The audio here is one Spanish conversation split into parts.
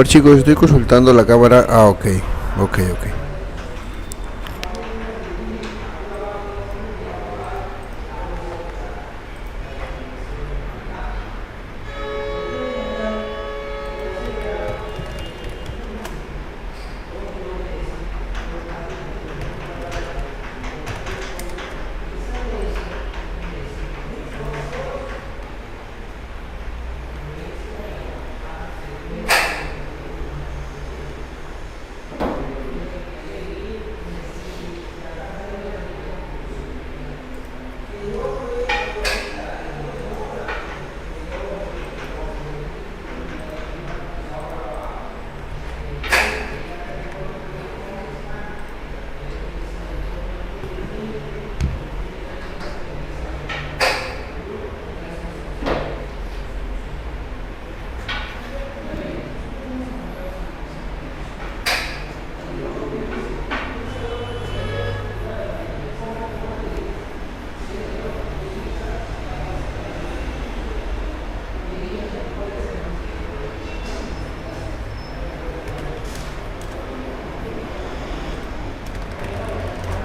ver chicos, estoy consultando la cámara. Ah, ok, ok, ok.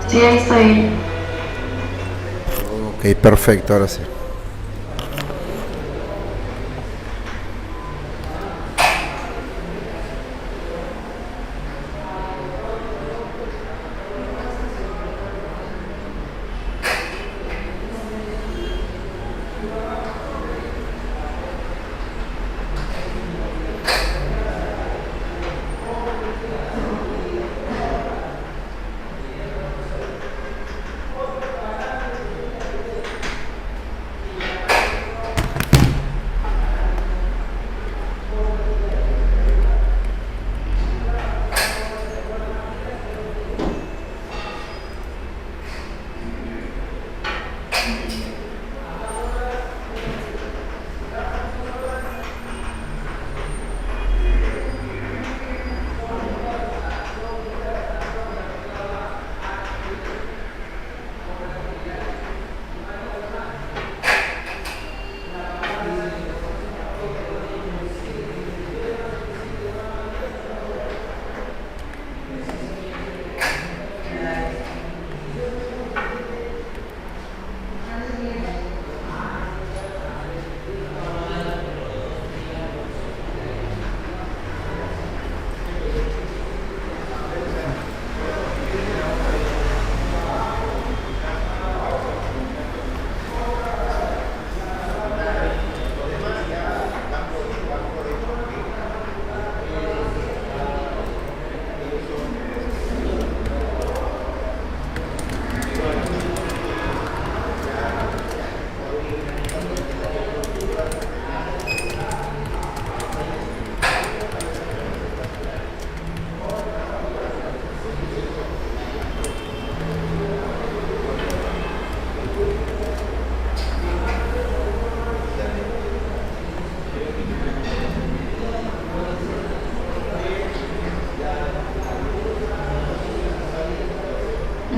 Sí, ahí estoy. Ok, perfecto, ahora sí.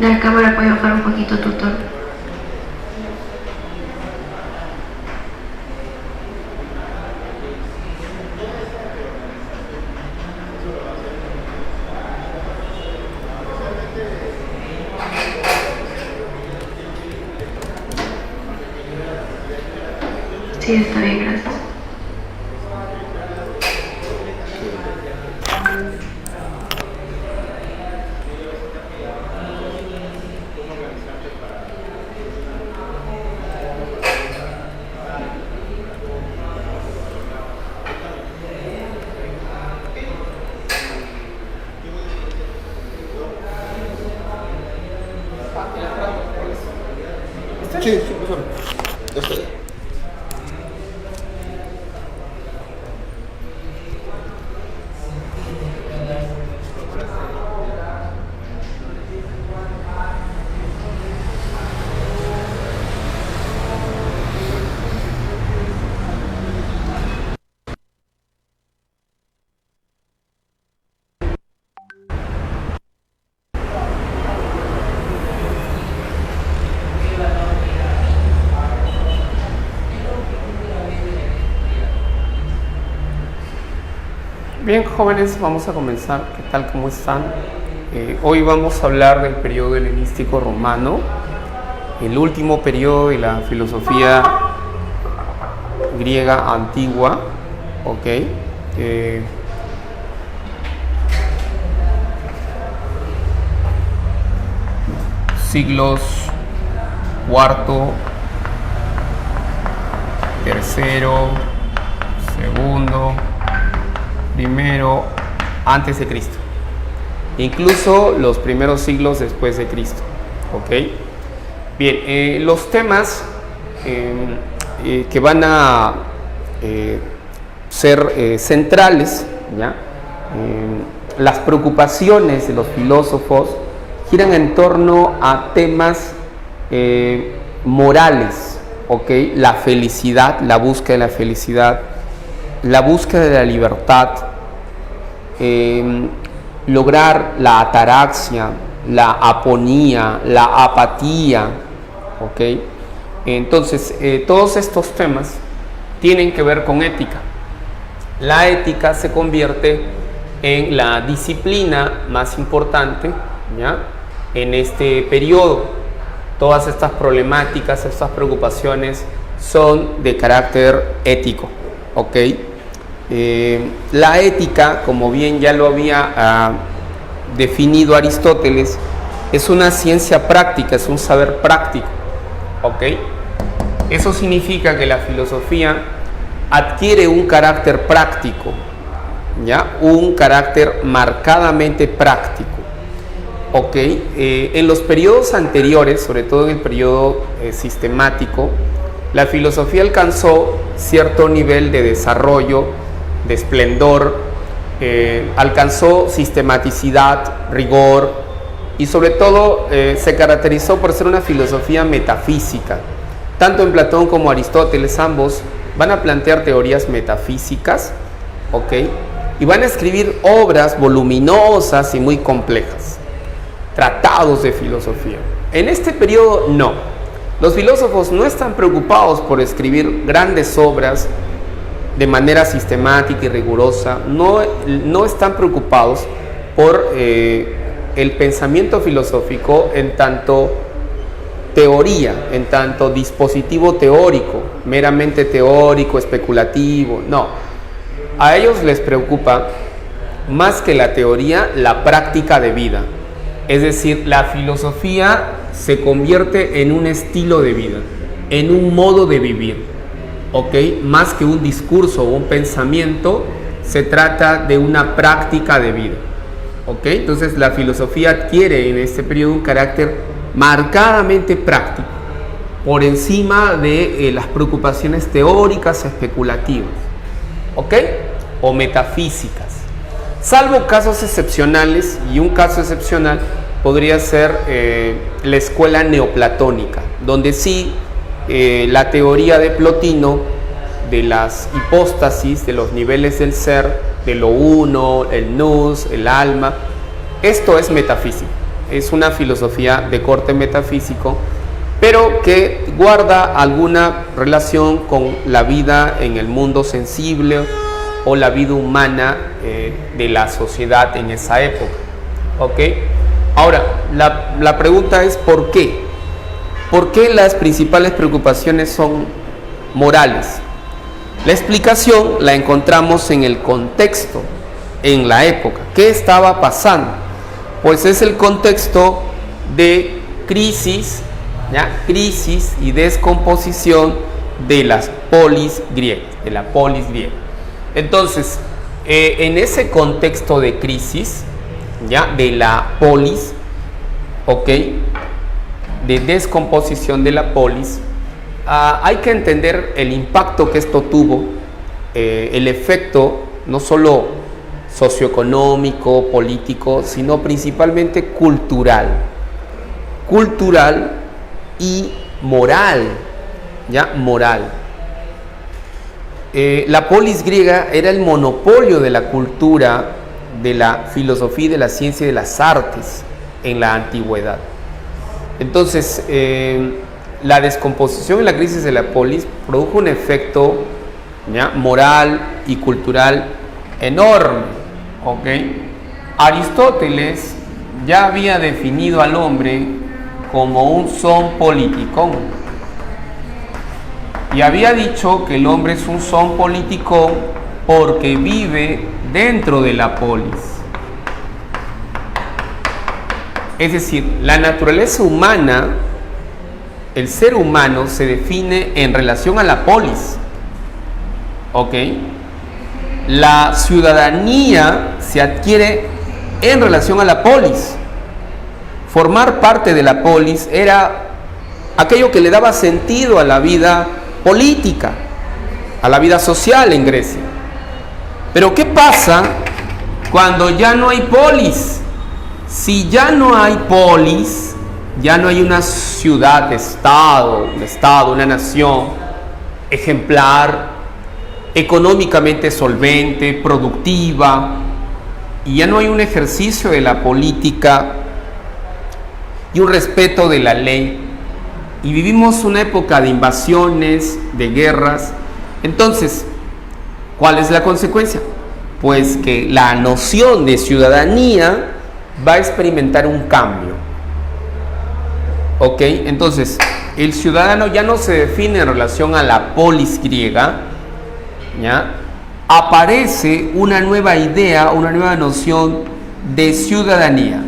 La cámara puede bajar un poquito, tutor. Sí, está bien, gracias. Sí, sí, profesor. Ya estoy. Bien, jóvenes, vamos a comenzar. ¿Qué tal? ¿Cómo están? Hoy vamos a hablar del periodo helenístico romano, el último periodo de la filosofía griega antigua, ¿ok? Siglos cuarto, tercero, segundo, primero antes de Cristo, incluso los primeros siglos después de Cristo, ¿ok? Bien, los temas que van a ser centrales, ¿ya? Las preocupaciones de los filósofos giran en torno a temas morales, ¿ok? La felicidad, la búsqueda de la felicidad, la búsqueda de la libertad, lograr la ataraxia, la aponía, la apatía, ¿ok? Entonces, todos estos temas tienen que ver con ética. La ética se convierte en la disciplina más importante, ¿ya? En este periodo. Todas estas problemáticas, estas preocupaciones son de carácter ético, ¿ok? La ética, como bien ya lo había definido Aristóteles, es una ciencia práctica, es un saber práctico, ¿ok? Eso significa que la filosofía adquiere un carácter práctico, ¿ya? Un carácter marcadamente práctico, ¿ok? En los periodos anteriores, sobre todo en el periodo sistemático, la filosofía alcanzó cierto nivel de desarrollo, de esplendor, alcanzó sistematicidad, rigor y sobre todo se caracterizó por ser una filosofía metafísica. Tanto en Platón como Aristóteles, ambos van a plantear teorías metafísicas, ¿ok? Y van a escribir obras voluminosas y muy complejas, tratados de filosofía. En este periodo no. Los filósofos no están preocupados por escribir grandes obras de manera sistemática y rigurosa, no están preocupados por el pensamiento filosófico en tanto teoría, en tanto dispositivo teórico, meramente teórico, especulativo, no. A ellos les preocupa más que la teoría, la práctica de vida. Es decir, la filosofía se convierte en un estilo de vida, en un modo de vivir. ¿Ok? Más que un discurso o un pensamiento, se trata de una práctica de vida. ¿Ok? Entonces la filosofía adquiere en este periodo un carácter marcadamente práctico, por encima de las preocupaciones teóricas especulativas, ¿ok? O metafísicas. Salvo casos excepcionales, y un caso excepcional podría ser la escuela neoplatónica, donde sí la teoría de Plotino de las hipóstasis, de los niveles del ser, de lo uno, el nous, el alma, esto es metafísico, es una filosofía de corte metafísico, pero que guarda alguna relación con la vida en el mundo sensible o la vida humana de la sociedad en esa época, ¿ok? Ahora, la pregunta es ¿por qué? ¿Por qué las principales preocupaciones son morales? La explicación la encontramos en el contexto, en la época. ¿Qué estaba pasando? Pues es el contexto de crisis, ¿ya? Crisis y descomposición de las polis griegas, de la polis griega. Entonces, en ese contexto de crisis, ¿ya? De la polis, ¿ok? De descomposición de la polis, hay que entender el impacto que esto tuvo, el efecto no solo socioeconómico, político, sino principalmente cultural y moral, ¿ya? Moral. La polis griega era el monopolio de la cultura, de la filosofía y de la ciencia y de las artes en la antigüedad. Entonces, la descomposición y la crisis de la polis produjo un efecto, ¿ya? Moral y cultural enorme. ¿ok? Aristóteles ya había definido al hombre como un son politicón. Y había dicho que el hombre es un son politicón porque vive dentro de la polis. Es decir, la naturaleza humana, el ser humano se define en relación a la polis. ¿Ok? La ciudadanía se adquiere en relación a la polis. Formar parte de la polis era aquello que le daba sentido a la vida política, a la vida social en Grecia. Pero ¿qué pasa cuando ya no hay polis? Si ya no hay polis, ya no hay una ciudad-estado, un estado, una nación ejemplar, económicamente solvente, productiva, y ya no hay un ejercicio de la política y un respeto de la ley, y vivimos una época de invasiones, de guerras. Entonces, ¿cuál es la consecuencia? Pues que la noción de ciudadanía va a experimentar un cambio. ¿Ok? Entonces, el ciudadano ya no se define en relación a la polis griega, ¿ya? Aparece una nueva idea, una nueva noción de ciudadanía.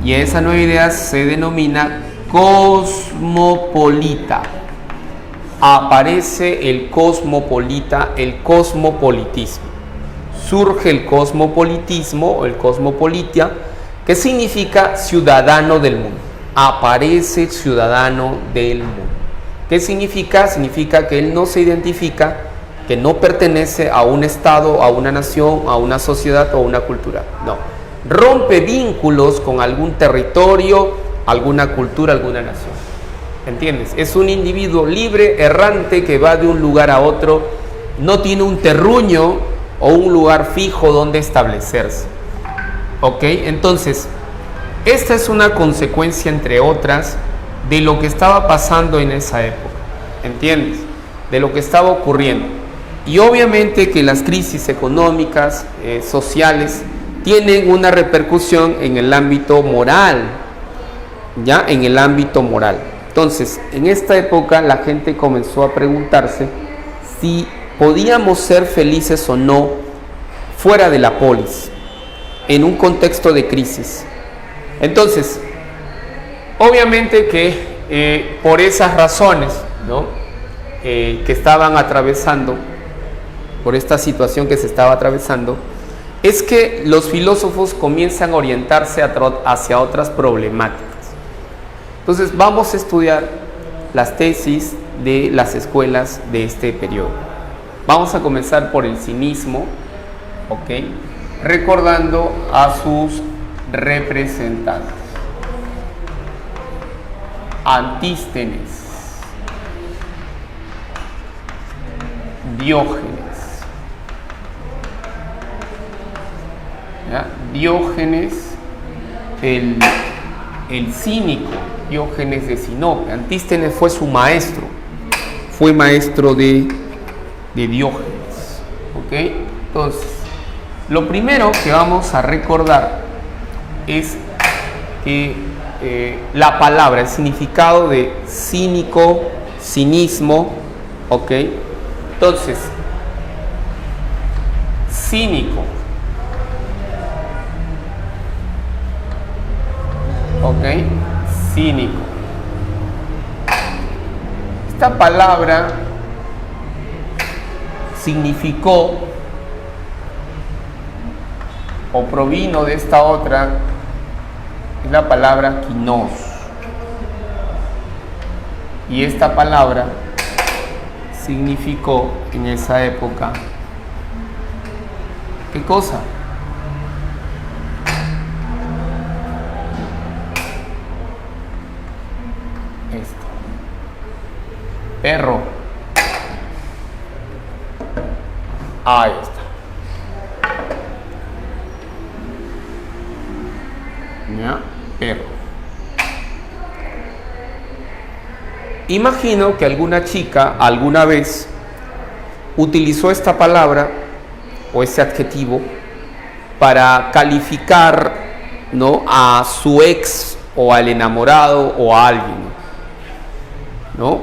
Y esa nueva idea se denomina cosmopolita. Aparece el cosmopolita, el cosmopolitismo. Surge el cosmopolitismo o el cosmopolitia, que significa ciudadano del mundo. Aparece el ciudadano del mundo. ¿Qué significa? Significa que él no se identifica, que no pertenece a un estado, a una nación, a una sociedad o a una cultura. No. Rompe vínculos con algún territorio, alguna cultura, alguna nación. ¿Entiendes? Es un individuo libre, errante, que va de un lugar a otro, no tiene un terruño o un lugar fijo donde establecerse. ¿Ok? Entonces, esta es una consecuencia, entre otras, de lo que estaba pasando en esa época. ¿Entiendes? De lo que estaba ocurriendo. Y obviamente que las crisis económicas, sociales, tienen una repercusión en el ámbito moral, ¿ya? En el ámbito moral. Entonces, en esta época la gente comenzó a preguntarse si podíamos ser felices o no fuera de la polis, en un contexto de crisis. Entonces, obviamente que por esas razones, ¿no? Que estaban atravesando, por esta situación que se estaba atravesando, es que los filósofos comienzan a orientarse hacia otras problemáticas. Entonces vamos a estudiar las tesis de las escuelas de este periodo. Vamos a comenzar por el cinismo, ¿ok? Recordando a sus representantes. Antístenes, Diógenes, ¿ya? Diógenes el cínico, Diógenes de Sinope. Antístenes fue su maestro, fue maestro de Diógenes. ¿Ok? Entonces, lo primero que vamos a recordar es que la palabra, el significado de cínico, cinismo, ¿ok? Entonces, cínico, ¿ok? Cínico. Esta palabra significó o provino de esta otra, es la palabra kinos. Y esta palabra significó en esa época, ¿qué cosa? Esto. Perro. Ahí está. ¿Ya? Perro. Imagino que alguna chica alguna vez utilizó esta palabra o ese adjetivo para calificar, ¿no?, a su ex o al enamorado o a alguien, ¿no?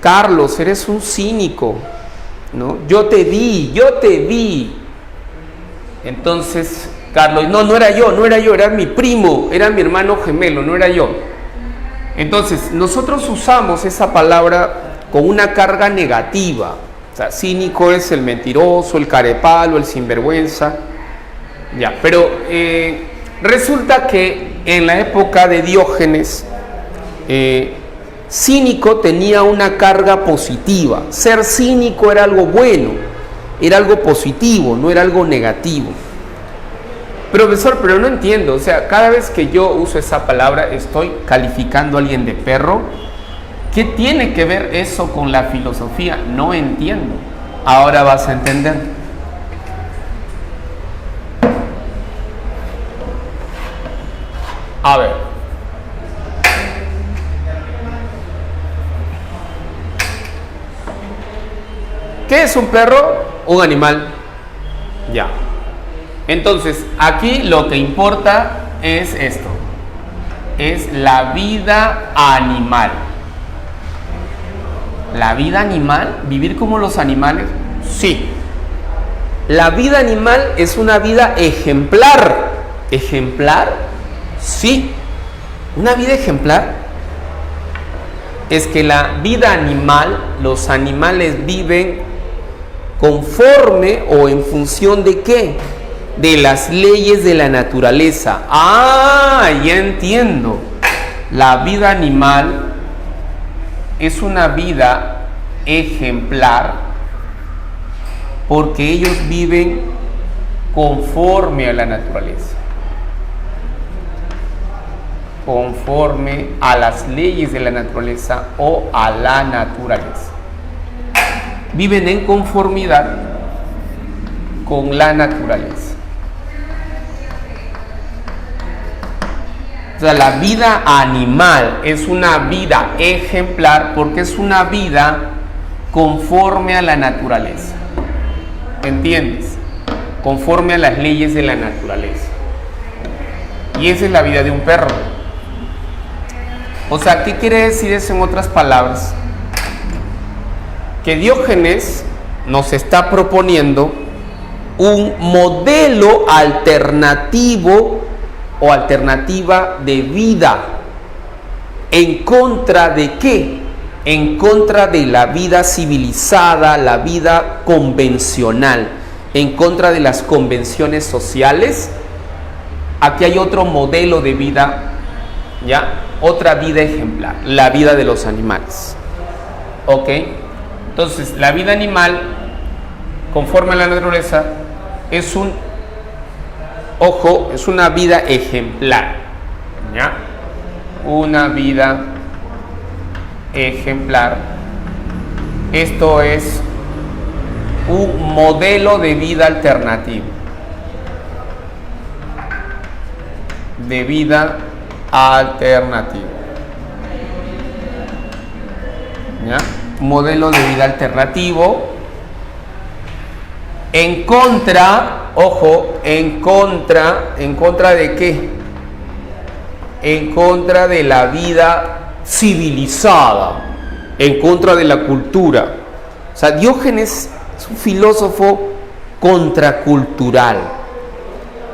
Carlos, eres un cínico, ¿no? Yo te vi. Entonces, Carlos, no era yo, era mi primo, era mi hermano gemelo, no era yo. Entonces, nosotros usamos esa palabra con una carga negativa. O sea, cínico es el mentiroso, el carepalo, el sinvergüenza. Ya, pero resulta que en la época de Diógenes, cínico tenía una carga positiva. Ser cínico era algo bueno, era algo positivo, no era algo negativo. Profesor, pero no entiendo, o sea, cada vez que yo uso esa palabra estoy calificando a alguien de perro. ¿Qué tiene que ver eso con la filosofía? No entiendo. Ahora vas a entender. A ver. ¿Qué es un perro? Un animal. Ya. Entonces, aquí lo que importa es esto. Es la vida animal. ¿La vida animal? ¿Vivir como los animales? Sí. La vida animal es una vida ejemplar. ¿Ejemplar? Sí. Una vida ejemplar es que la vida animal, los animales viven conforme o en función de ¿qué? De las leyes de la naturaleza. Ah, ya entiendo. La vida animal es una vida ejemplar porque ellos viven conforme a la naturaleza, conforme a las leyes de la naturaleza o a la naturaleza. Viven en conformidad con la naturaleza. O sea, la vida animal es una vida ejemplar porque es una vida conforme a la naturaleza. ¿Entiendes? Conforme a las leyes de la naturaleza. Y esa es la vida de un perro. O sea, ¿qué quiere decir eso en otras palabras? Que Diógenes nos está proponiendo un modelo alternativo o alternativa de vida. ¿En contra de qué? En contra de la vida civilizada, la vida convencional, en contra de las convenciones sociales. Aquí hay otro modelo de vida, ¿ya? Otra vida ejemplar, la vida de los animales. ¿Ok? Entonces, la vida animal, conforme a la naturaleza, es es una vida ejemplar, ¿ya? Una vida ejemplar. Esto es un modelo de vida alternativo. De vida alternativo. ¿Ya? Modelo de vida alternativo. En contra, ojo, en contra de qué? En contra de la vida civilizada, en contra de la cultura. O sea, Diógenes es un filósofo contracultural.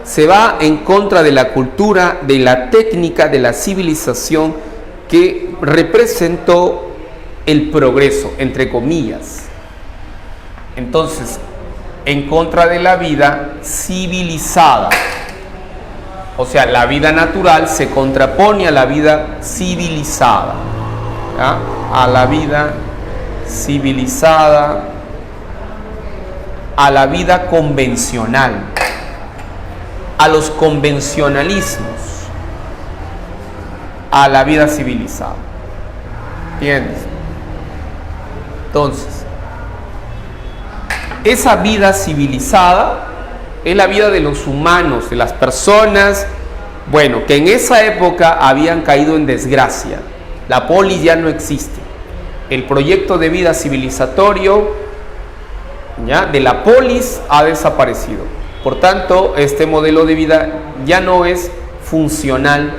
Se va en contra de la cultura, de la técnica, de la civilización que representó el progreso, entre comillas. Entonces, en contra de la vida civilizada. O sea, la vida natural se contrapone a la vida civilizada, ¿ya? A la vida civilizada, a la vida convencional, a los convencionalismos, a la vida civilizada. ¿Entiendes? Entonces, esa vida civilizada es la vida de los humanos, de las personas, bueno, que en esa época habían caído en desgracia. La polis ya no existe. El proyecto de vida civilizatorio, ¿ya?, de la polis ha desaparecido. Por tanto, este modelo de vida ya no es funcional.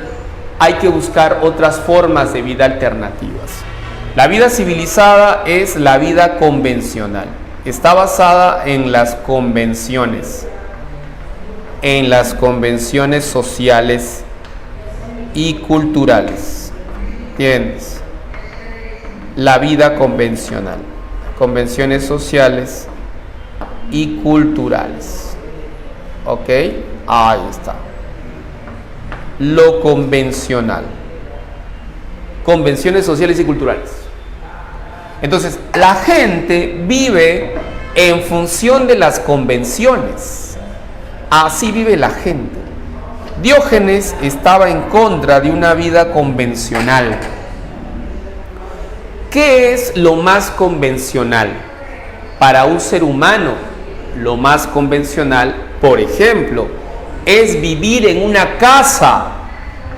Hay que buscar otras formas de vida alternativas. La vida civilizada es la vida convencional. Está basada en las convenciones sociales y culturales. ¿Entiendes? La vida convencional, convenciones sociales y culturales. ¿Ok? Ahí está. Lo convencional. Convenciones sociales y culturales. Entonces, la gente vive en función de las convenciones. Así vive la gente. Diógenes estaba en contra de una vida convencional. ¿Qué es lo más convencional para un ser humano? Lo más convencional, por ejemplo, es vivir en una casa.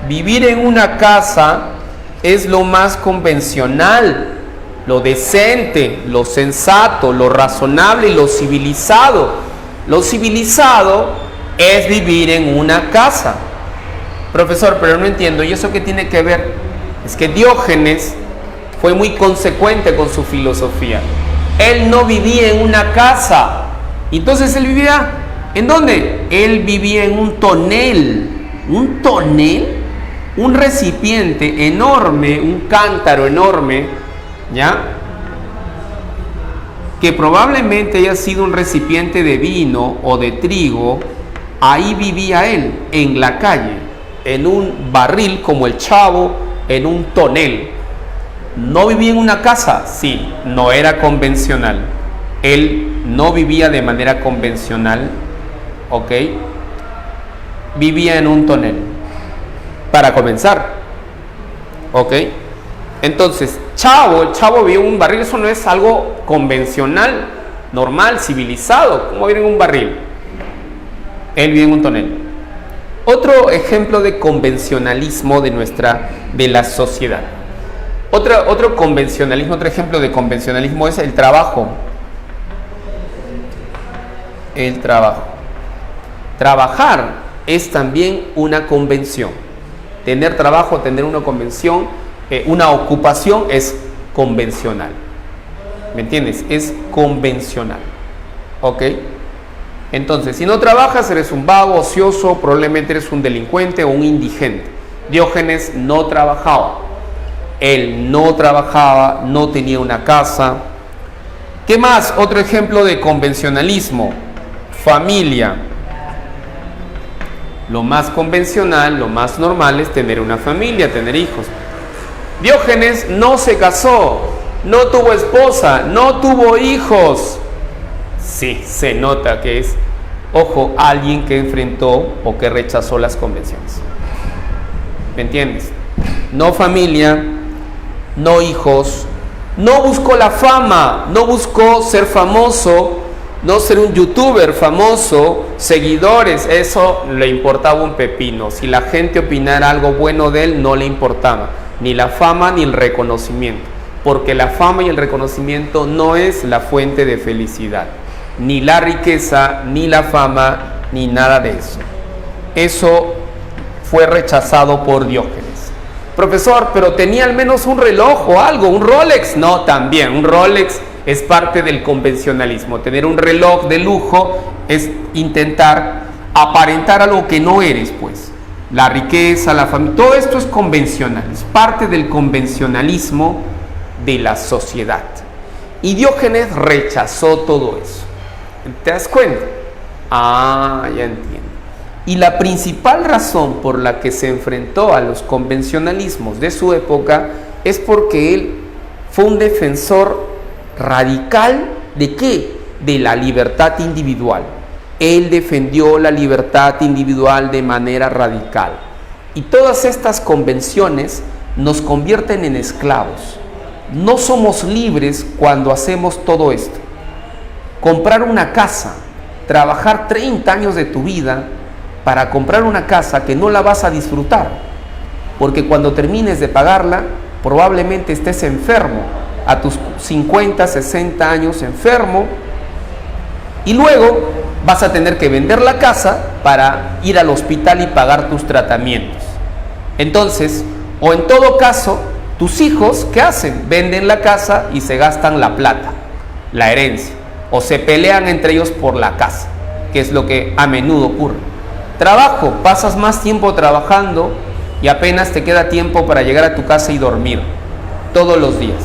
Vivir en una casa es lo más convencional, lo decente, lo sensato, lo razonable y lo civilizado. Lo civilizado es vivir en una casa. Profesor, pero no entiendo, ¿y eso qué tiene que ver? Es que Diógenes fue muy consecuente con su filosofía. Él no vivía en una casa. Entonces él vivía, ¿en dónde? Él vivía en un tonel. ¿Un tonel? Un recipiente enorme, un cántaro enorme, ¿ya? Que probablemente haya sido un recipiente de vino o de trigo. Ahí vivía él, en la calle, en un barril como el Chavo, en un tonel. ¿No vivía en una casa? Sí, no era convencional. Él no vivía de manera convencional, ¿ok? Vivía en un tonel, para comenzar, ¿ok? Entonces, el Chavo vivía en un barril. Eso no es algo convencional, normal, civilizado. ¿Cómo vivir en un barril? Él vive en un tonel. Otro ejemplo de convencionalismo de la sociedad. Otro convencionalismo, otro ejemplo de convencionalismo es el trabajo. El trabajo. Trabajar es también una convención. Tener trabajo, tener una convención, una ocupación es convencional. ¿Me entiendes? Es convencional. ¿Ok? Entonces, si no trabajas, eres un vago, ocioso, probablemente eres un delincuente o un indigente. Diógenes no trabajaba. Él no trabajaba, no tenía una casa. ¿Qué más? Otro ejemplo de convencionalismo. Familia. Lo más convencional, lo más normal es tener una familia, tener hijos. Diógenes no se casó, no tuvo esposa, no tuvo hijos. Sí, se nota que es, ojo, alguien que enfrentó o que rechazó las convenciones. ¿Me entiendes? No familia, no hijos, no buscó la fama, no buscó ser famoso, no ser un youtuber famoso, seguidores, eso le importaba un pepino. Si la gente opinara algo bueno de él, no le importaba, ni la fama ni el reconocimiento, porque la fama y el reconocimiento no es la fuente de felicidad, ni la riqueza, ni la fama, ni nada de eso. Eso fue rechazado por Diógenes. Profesor, pero tenía al menos un reloj o algo, un Rolex. No, también, un Rolex es parte del convencionalismo. Tener un reloj de lujo es intentar aparentar algo que no eres, pues. La riqueza, la familia, todo esto es convencional, es parte del convencionalismo de la sociedad. Y Diógenes rechazó todo eso. ¿Te das cuenta? Ah, ya entiendo. Y la principal razón por la que se enfrentó a los convencionalismos de su época es porque él fue un defensor radical ¿de qué? De la libertad individual. Él defendió la libertad individual de manera radical. Y todas estas convenciones nos convierten en esclavos. No somos libres cuando hacemos todo esto. Comprar una casa, trabajar 30 años de tu vida para comprar una casa que no la vas a disfrutar, porque cuando termines de pagarla probablemente estés enfermo, a tus 50, 60 años enfermo, y luego vas a tener que vender la casa para ir al hospital y pagar tus tratamientos. Entonces, o en todo caso, tus hijos, ¿qué hacen? Venden la casa y se gastan la plata, la herencia, o se pelean entre ellos por la casa, que es lo que a menudo ocurre. Trabajo, pasas más tiempo trabajando y apenas te queda tiempo para llegar a tu casa y dormir todos los días.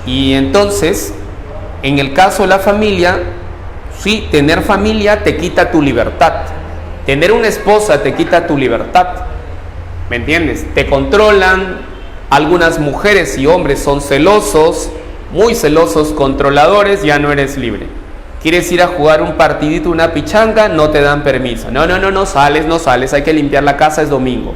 Y entonces, en el caso de la familia, sí, tener familia te quita tu libertad. Tener una esposa te quita tu libertad. ¿Me entiendes? Te controlan. Algunas mujeres y hombres son celosos, muy celosos, controladores, ya no eres libre. ¿Quieres ir a jugar un partidito, una pichanga? No te dan permiso. No sales, hay que limpiar la casa, es domingo.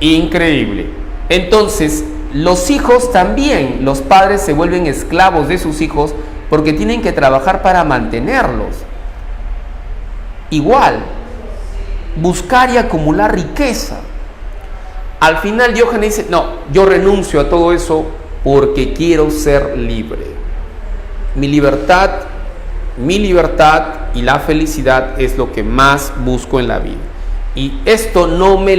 Increíble. Entonces, los hijos también, los padres se vuelven esclavos de sus hijos porque tienen que trabajar para mantenerlos. Igual, buscar y acumular riqueza. Al final Diógenes dice, no, yo renuncio a todo eso porque quiero ser libre. Mi libertad y la felicidad es lo que más busco en la vida. Y esto no me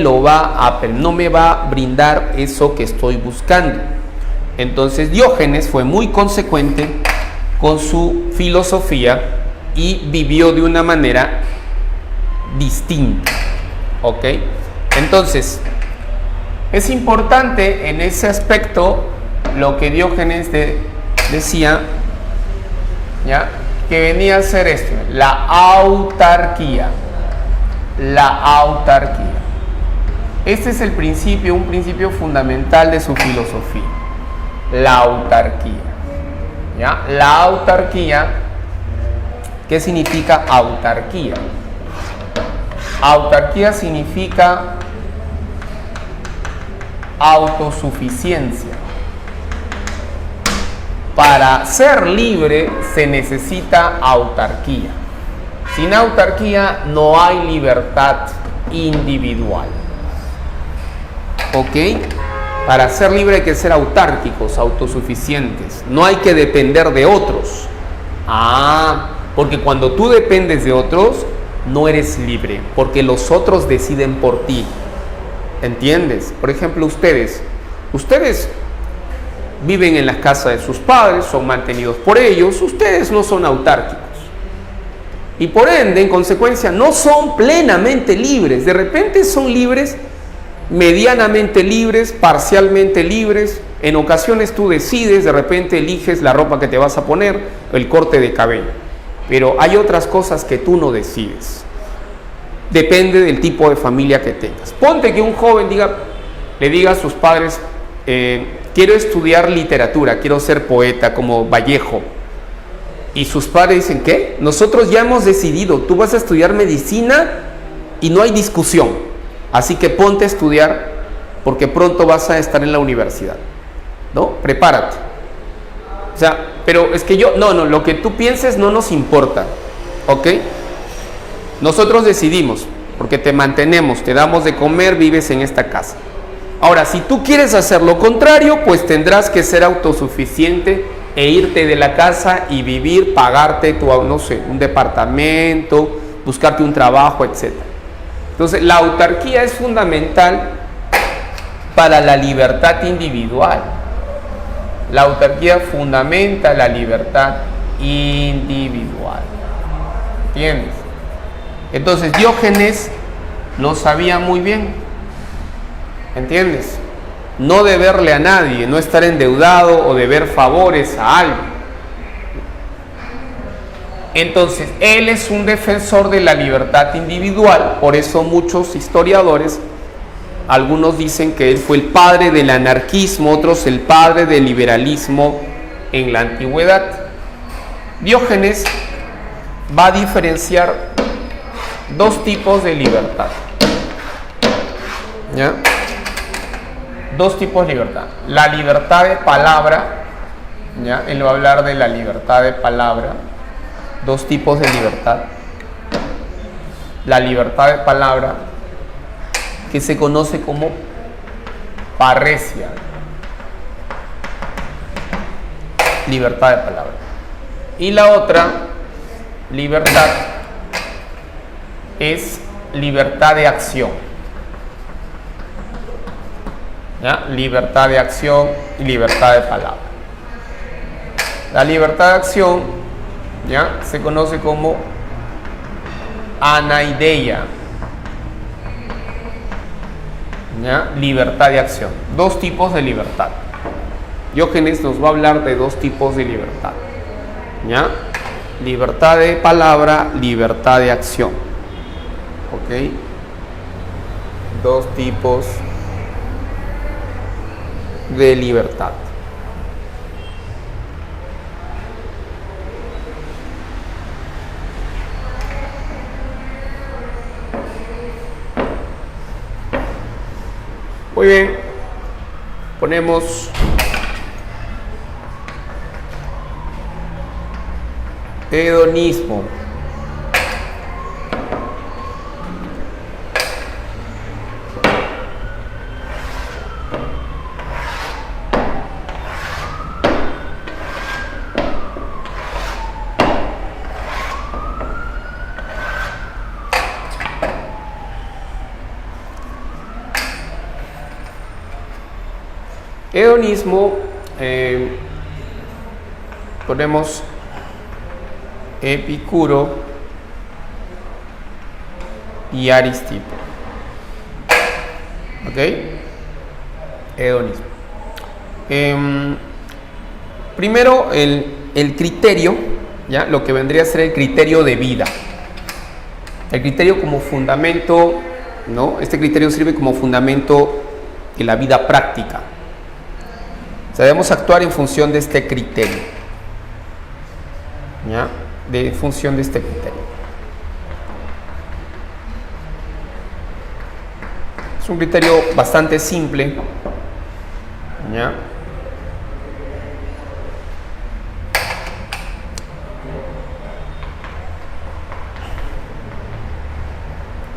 va a brindar eso que estoy buscando. Entonces Diógenes fue muy consecuente con su filosofía y vivió de una manera distinta. ¿Ok? Entonces, es importante en ese aspecto lo que Diógenes decía, ¿ya? Que venía a ser esto, la autarquía. La autarquía. Este es el principio, un principio fundamental de su filosofía. La autarquía. ¿Ya? La autarquía, ¿qué significa autarquía? Autarquía significa autosuficiencia. Para ser libre se necesita autarquía. Sin autarquía no hay libertad individual. ¿Ok? Para ser libre hay que ser autárquicos, autosuficientes. No hay que depender de otros. Porque cuando tú dependes de otros, no eres libre, porque los otros deciden por ti. ¿Entiendes? Por ejemplo, ustedes viven en la casa de sus padres, son mantenidos por ellos, ustedes no son autárquicos. Y por ende, en consecuencia, no son plenamente libres. De repente son libres, medianamente libres, parcialmente libres. En ocasiones tú decides, de repente eliges la ropa que te vas a poner, el corte de cabello. Pero hay otras cosas que tú no decides. Depende del tipo de familia que tengas. Ponte que un joven le diga a sus padres, quiero estudiar literatura, quiero ser poeta como Vallejo. Y sus padres dicen, ¿qué? Nosotros ya hemos decidido, tú vas a estudiar medicina y no hay discusión. Así que ponte a estudiar porque pronto vas a estar en la universidad. ¿No? Prepárate. O sea, pero es que no, lo que tú pienses no nos importa. ¿Ok? Nosotros decidimos, porque te mantenemos, te damos de comer, vives en esta casa. Ahora, si tú quieres hacer lo contrario, pues tendrás que ser autosuficiente e irte de la casa y vivir, pagarte un departamento, buscarte un trabajo, etc. Entonces, la autarquía es fundamental para la libertad individual. La autarquía fundamenta la libertad individual. ¿Entiendes? Entonces Diógenes lo sabía muy bien. ¿Entiendes? No deberle a nadie, no estar endeudado o deber favores a alguien. Entonces, él es un defensor de la libertad individual. Por eso muchos historiadores, algunos dicen que él fue el padre del anarquismo, otros el padre del liberalismo en la antigüedad. Diógenes va a diferenciar dos tipos de libertad. ¿Ya? Dos tipos de libertad. La libertad de palabra, ¿ya? Él va a hablar de la libertad de palabra. Dos tipos de libertad. La libertad de palabra, que se conoce como parresia. Libertad de palabra. Y la otra, libertad es libertad de acción. ¿Ya? Libertad de acción y libertad de palabra. La libertad de acción, ¿ya?, se conoce como anaideia. ¿Ya? Libertad de acción. Dos tipos de libertad. Diógenes nos va a hablar de dos tipos de libertad. ¿Ya? Libertad de palabra, libertad de acción. ¿Ok? Dos tipos de libertad. Muy bien, ponemos hedonismo. Hedonismo, ponemos Epicuro y Aristipo. ¿Ok? Hedonismo. Primero, el criterio, ¿ya?, lo que vendría a ser el criterio de vida. El criterio como fundamento, ¿no? Este criterio sirve como fundamento de la vida práctica. Debemos actuar en función de este criterio. ¿Ya? En función de este criterio. Es un criterio bastante simple. ¿Ya?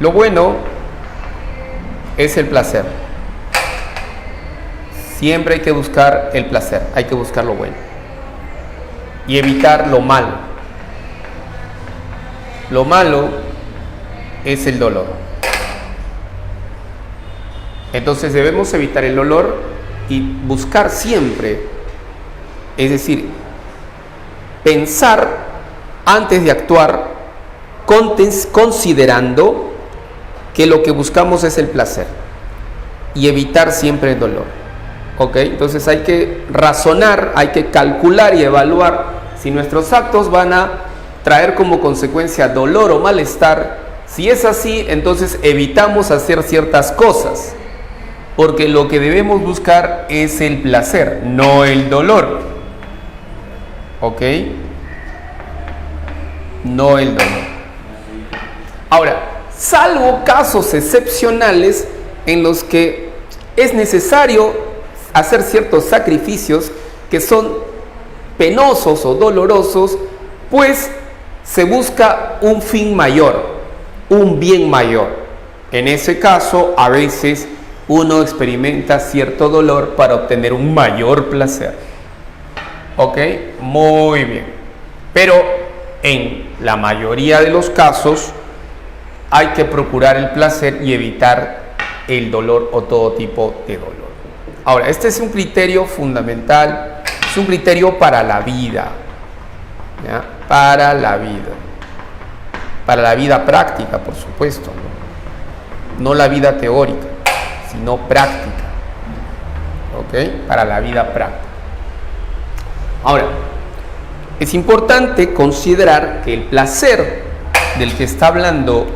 Lo bueno es el placer. Siempre hay que buscar el placer, hay que buscar lo bueno y evitar lo malo. Lo malo es el dolor. Entonces debemos evitar el dolor y buscar siempre, es decir, pensar antes de actuar, considerando que lo que buscamos es el placer y evitar siempre el dolor. ¿Ok? Entonces hay que razonar, hay que calcular y evaluar si nuestros actos van a traer como consecuencia dolor o malestar. Si es así, entonces evitamos hacer ciertas cosas, porque lo que debemos buscar es el placer, no el dolor. ¿Ok? No el dolor. Ahora, salvo casos excepcionales en los que es necesario hacer ciertos sacrificios que son penosos o dolorosos, pues se busca un fin mayor, un bien mayor. En ese caso, a veces uno experimenta cierto dolor para obtener un mayor placer. ¿Ok? Muy bien. Pero en la mayoría de los casos hay que procurar el placer y evitar el dolor o todo tipo de dolor. Ahora, este es un criterio fundamental, es un criterio para la vida, ¿ya? Para la vida práctica, por supuesto, no la vida teórica, sino práctica, ¿ok? Para la vida práctica. Ahora, es importante considerar que el placer del que está hablando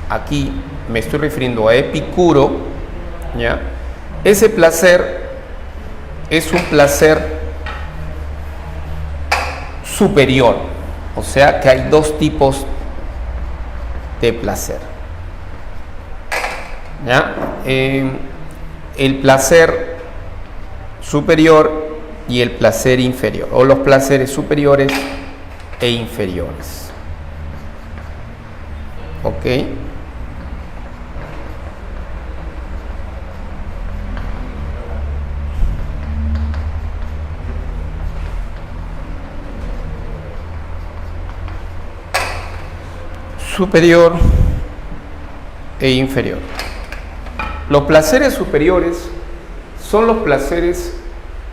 aquí, me estoy refiriendo a Epicuro, ¿ya? Ese placer es un placer superior, o sea que hay dos tipos de placer. ¿Ya? El placer superior y el placer inferior, o los placeres superiores e inferiores. ¿Ok? Superior e inferior. Los placeres superiores son los placeres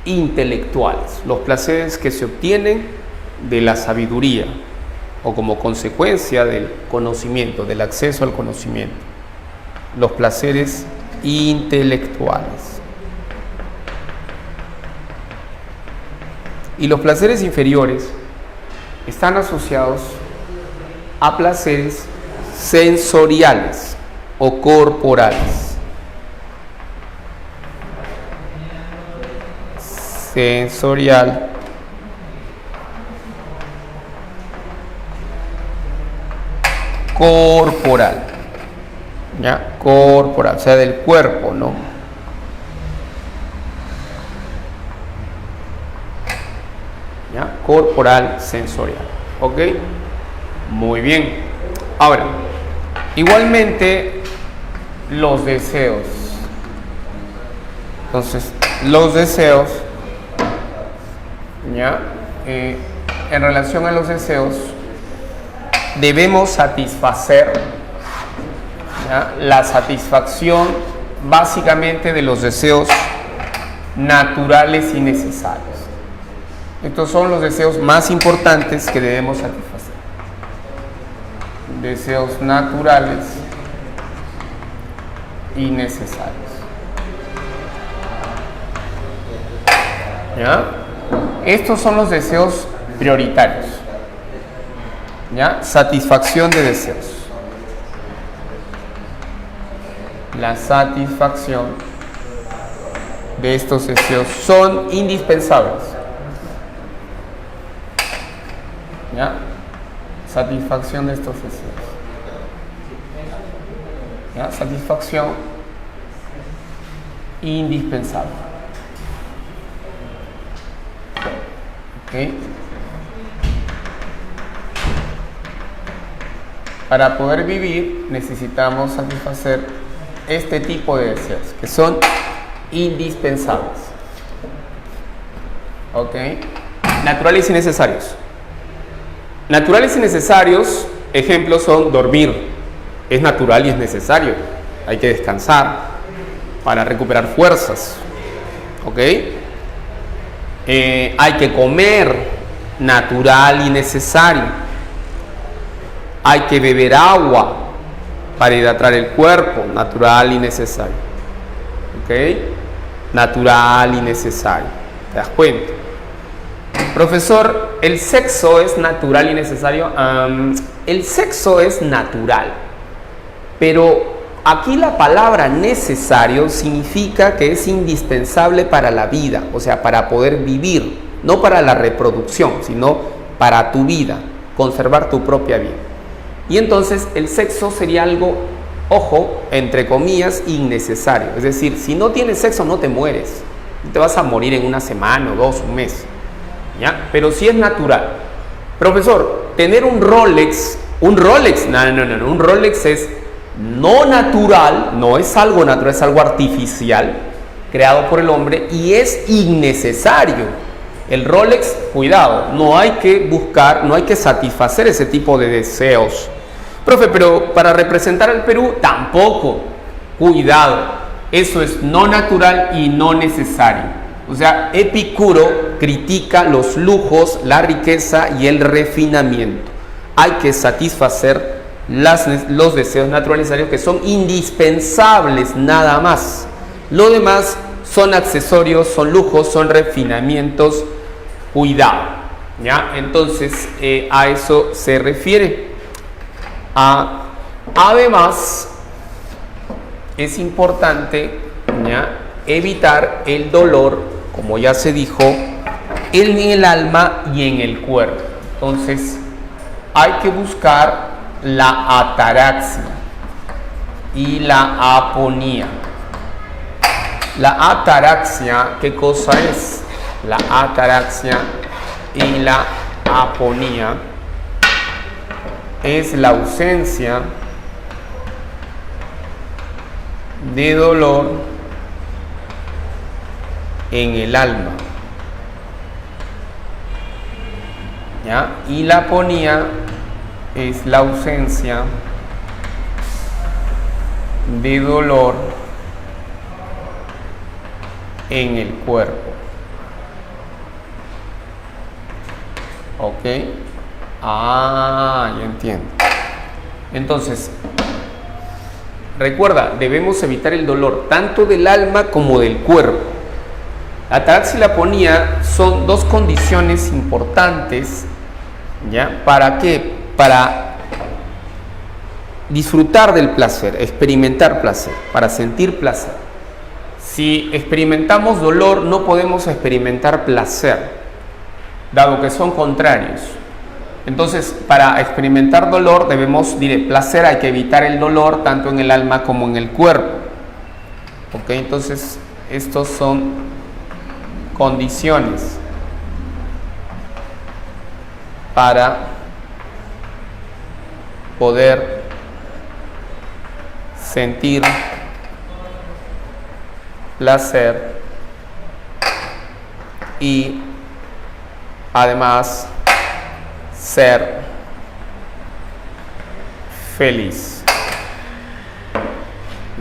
intelectuales, los placeres que se obtienen de la sabiduría o como consecuencia del conocimiento, del acceso al conocimiento. Los placeres intelectuales. Y los placeres inferiores están asociados a placeres sensoriales o corporales. Sensorial corporal, ¿ya? Corporal, o sea, del cuerpo, ¿no? ¿Ya? Corporal, sensorial, ¿ok? Muy bien. Ahora, igualmente, los deseos. Entonces, los deseos, ¿ya? En relación a los deseos, debemos satisfacer, ¿ya? La satisfacción básicamente de los deseos naturales y necesarios. Estos son los deseos más importantes que debemos satisfacer. Deseos naturales y necesarios. ¿Ya? Estos son los deseos prioritarios. ¿Ya? Satisfacción de deseos. La satisfacción de estos deseos son indispensables. ¿Ya? Satisfacción de estos deseos. ¿Ya? Satisfacción indispensable. ¿Ok? Para poder vivir necesitamos satisfacer este tipo de deseos que son indispensables. ¿Ok? Naturales y necesarios. Naturales y necesarios, ejemplos son dormir. Es natural y es necesario. Hay que descansar para recuperar fuerzas. ¿Ok? Hay que comer, natural y necesario. Hay que beber agua para hidratar el cuerpo, natural y necesario. ¿Ok? Natural y necesario. ¿Te das cuenta? Profesor, ¿el sexo es natural y necesario? El sexo es natural, pero aquí la palabra necesario significa que es indispensable para la vida, o sea, para poder vivir, no para la reproducción, sino para tu vida, conservar tu propia vida. Y entonces el sexo sería algo, ojo, entre comillas, innecesario. Es decir, si no tienes sexo no te mueres, te vas a morir en una semana o dos, un mes. ¿Ya? Pero si es natural. Profesor, tener un Rolex, no, un Rolex es no natural, no es algo natural, es algo artificial, creado por el hombre y es innecesario. El Rolex, cuidado, no hay que buscar, no hay que satisfacer ese tipo de deseos. Profe, pero para representar al Perú, tampoco, cuidado, eso es no natural y no necesario. O sea, Epicuro critica los lujos, la riqueza y el refinamiento. Hay que satisfacer los deseos naturalizarios que son indispensables nada más. Lo demás son accesorios, son lujos, son refinamientos. Cuidado, ¿ya? Entonces, a eso se refiere. Además, es importante, ¿ya?, evitar el dolor, como ya se dijo, en el alma y en el cuerpo. Entonces, hay que buscar la ataraxia y la aponía. La ataraxia, ¿qué cosa es? La ataraxia y la aponía es la ausencia de dolor en el alma, ¿ya? Y la aponía es la ausencia de dolor en el cuerpo. Ok. Ya entiendo. Entonces, recuerda, debemos evitar el dolor tanto del alma como del cuerpo. La ataraxilaponía son dos condiciones importantes, ¿ya? ¿Para qué? Para disfrutar del placer, experimentar placer, para sentir placer. Si experimentamos dolor, no podemos experimentar placer, dado que son contrarios. Entonces, para experimentar dolor debemos, placer, hay que evitar el dolor tanto en el alma como en el cuerpo. Ok, entonces estos son condiciones para poder sentir placer y además ser feliz.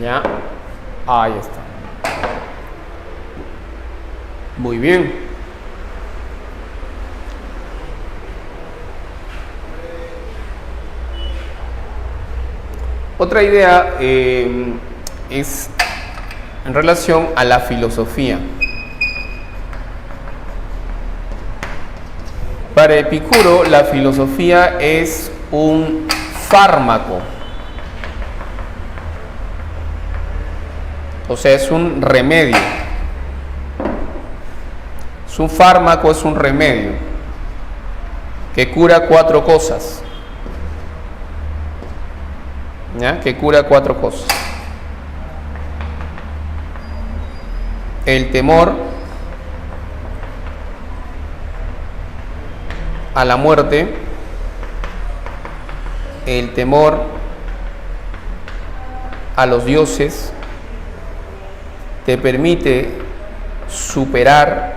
¿Ya? Ahí está. Muy bien. Otra idea es en relación a la filosofía. Para Epicuro, la filosofía es un fármaco, o sea, es un remedio. Es un fármaco, es un remedio que cura 4 cosas. ¿Ya? Que cura 4 cosas. El temor a la muerte, el temor a los dioses, te permite superar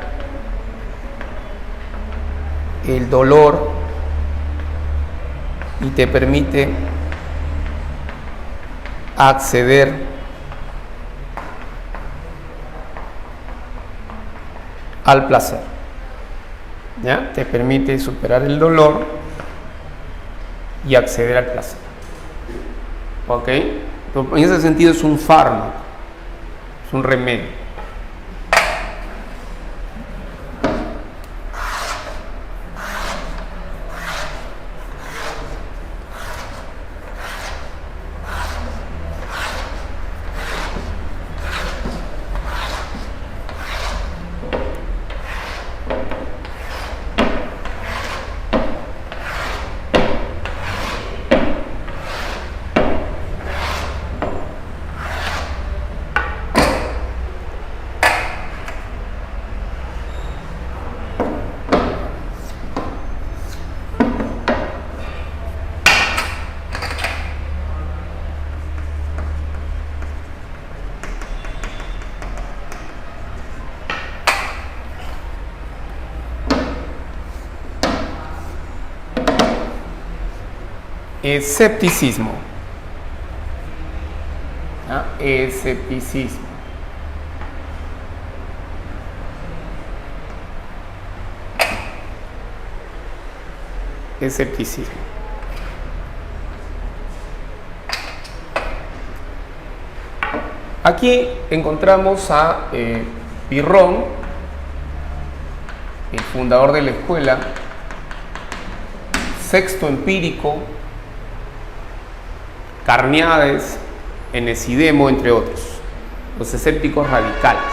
el dolor y te permite acceder al placer. ¿Ya? Te permite superar el dolor y acceder al placer. ¿Ok? En ese sentido es un fármaco, es un remedio. Escepticismo. Escepticismo. Escepticismo. Aquí encontramos a Pirrón, el fundador de la escuela, Sexto Empírico, Carneades, Enesidemo, entre otros, los escépticos radicales.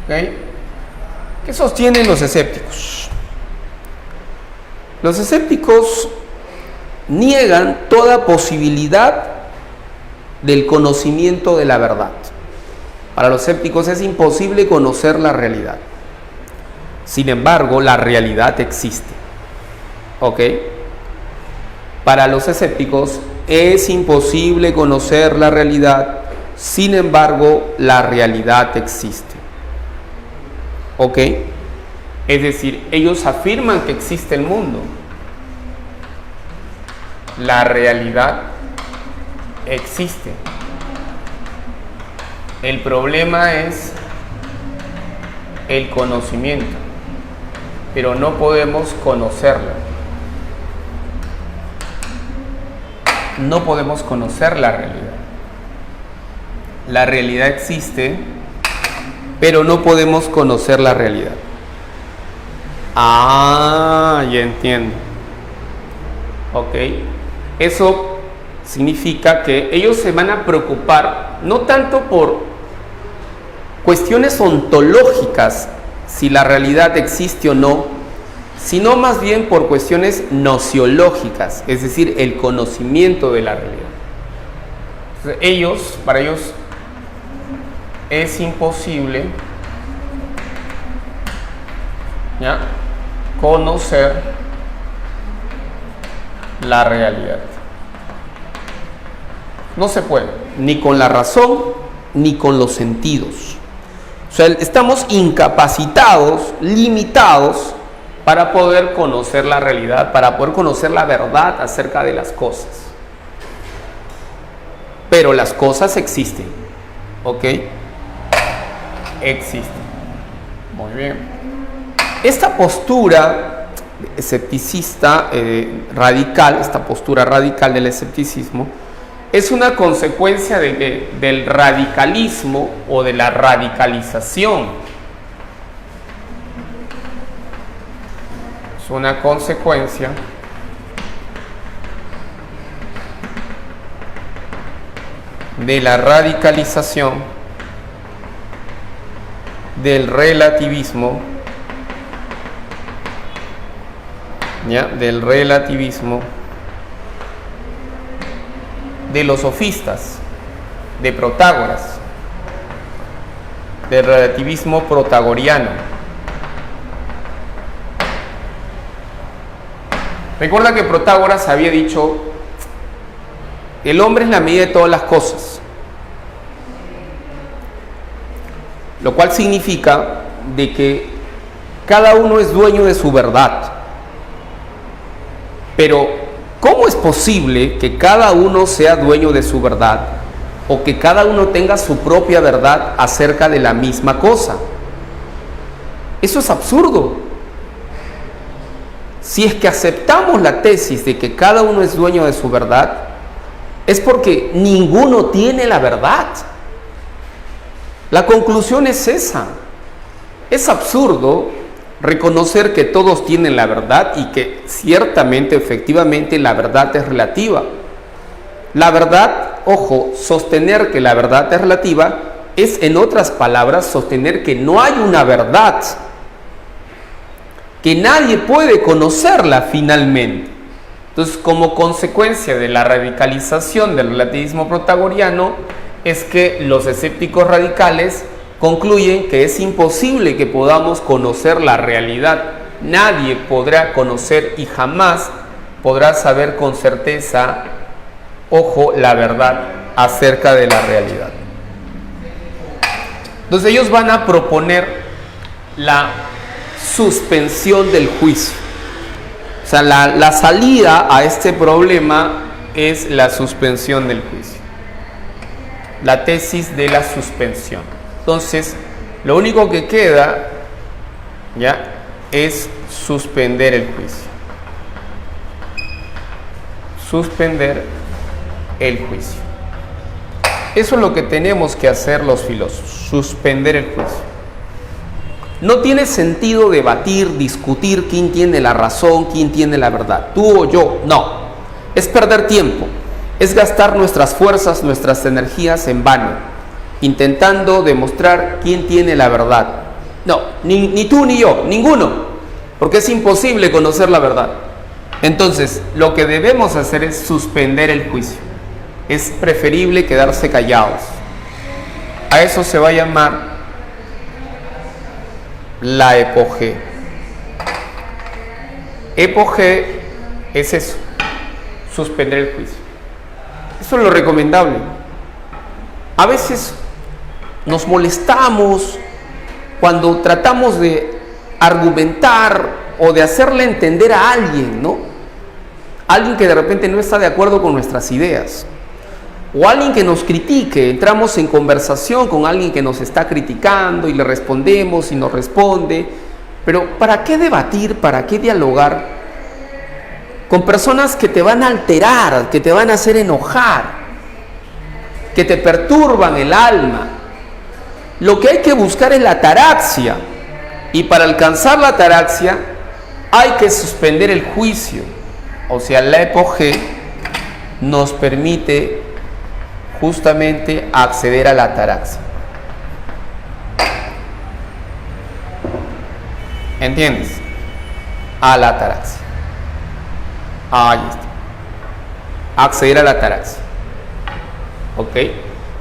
¿Okay? ¿Qué sostienen los escépticos? Los escépticos niegan toda posibilidad del conocimiento de la verdad. Para los escépticos es imposible conocer la realidad. Sin embargo, la realidad existe. ¿Ok? Para los escépticos es imposible conocer la realidad, sin embargo, la realidad existe. ¿Ok? Es decir, ellos afirman que existe el mundo. La realidad existe. El problema es el conocimiento, pero no podemos conocerla. No podemos conocer la realidad. La realidad existe, pero no podemos conocer la realidad. Ah, ya entiendo. Ok. Eso significa que ellos se van a preocupar no tanto por cuestiones ontológicas, si la realidad existe o no, sino más bien por cuestiones nociológicas, es decir, el conocimiento de la realidad. Entonces, para ellos es imposible, ¿ya?, conocer la realidad. No se puede, ni con la razón, ni con los sentidos. O sea, estamos incapacitados, limitados, para poder conocer la realidad, para poder conocer la verdad acerca de las cosas. Pero las cosas existen, ¿ok? Existen. Muy bien. Esta postura escepticista radical, esta postura radical del escepticismo, es una consecuencia del radicalismo o de la radicalización. Es una consecuencia de la radicalización del relativismo, ¿ya?, del relativismo de los sofistas, de Protágoras, del relativismo protagoriano. Recuerda que Protágoras había dicho: el hombre es la medida de todas las cosas, lo cual significa de que cada uno es dueño de su verdad. Pero ¿cómo es posible que cada uno sea dueño de su verdad o que cada uno tenga su propia verdad acerca de la misma cosa? Eso es absurdo. Si es que aceptamos la tesis de que cada uno es dueño de su verdad, es porque ninguno tiene la verdad. La conclusión es esa. Es absurdo reconocer que todos tienen la verdad y que ciertamente, efectivamente, la verdad es relativa. La verdad, ojo, sostener que la verdad es relativa es, en otras palabras, sostener que no hay una verdad, que nadie puede conocerla finalmente. Entonces, como consecuencia de la radicalización del relativismo protagoriano, es que los escépticos radicales concluyen que es imposible que podamos conocer la realidad. Nadie podrá conocer y jamás podrá saber con certeza, ojo, la verdad acerca de la realidad. Entonces ellos van a proponer la suspensión del juicio. O sea, la salida a este problema es la suspensión del juicio. La tesis de la suspensión. Entonces, lo único que queda, ¿ya?, es suspender el juicio. Suspender el juicio. Eso es lo que tenemos que hacer los filósofos, suspender el juicio. No tiene sentido debatir, discutir quién tiene la razón, quién tiene la verdad, tú o yo, no. Es perder tiempo, es gastar nuestras fuerzas, nuestras energías en vano, intentando demostrar quién tiene la verdad. No, ni tú ni yo, ninguno, porque es imposible conocer la verdad. Entonces, lo que debemos hacer es suspender el juicio. Es preferible quedarse callados. A eso se va a llamar la epogé. Epogé es eso, suspender el juicio. Eso es lo recomendable. A veces nos molestamos cuando tratamos de argumentar o de hacerle entender a alguien, ¿no? Alguien que de repente no está de acuerdo con nuestras ideas. o alguien que nos critique, entramos en conversación con alguien que nos está criticando y le respondemos y nos responde, pero ¿para qué debatir? ¿Para qué dialogar con personas que te van a alterar, que te van a hacer enojar, que te perturban el alma? Lo que hay que buscar es la ataraxia, y para alcanzar la ataraxia hay que suspender el juicio. O sea, la EPOG nos permite justamente acceder a la ataraxia. ¿Entiendes? A la ataraxia. Ahí está. Acceder a la ataraxia. ¿Ok?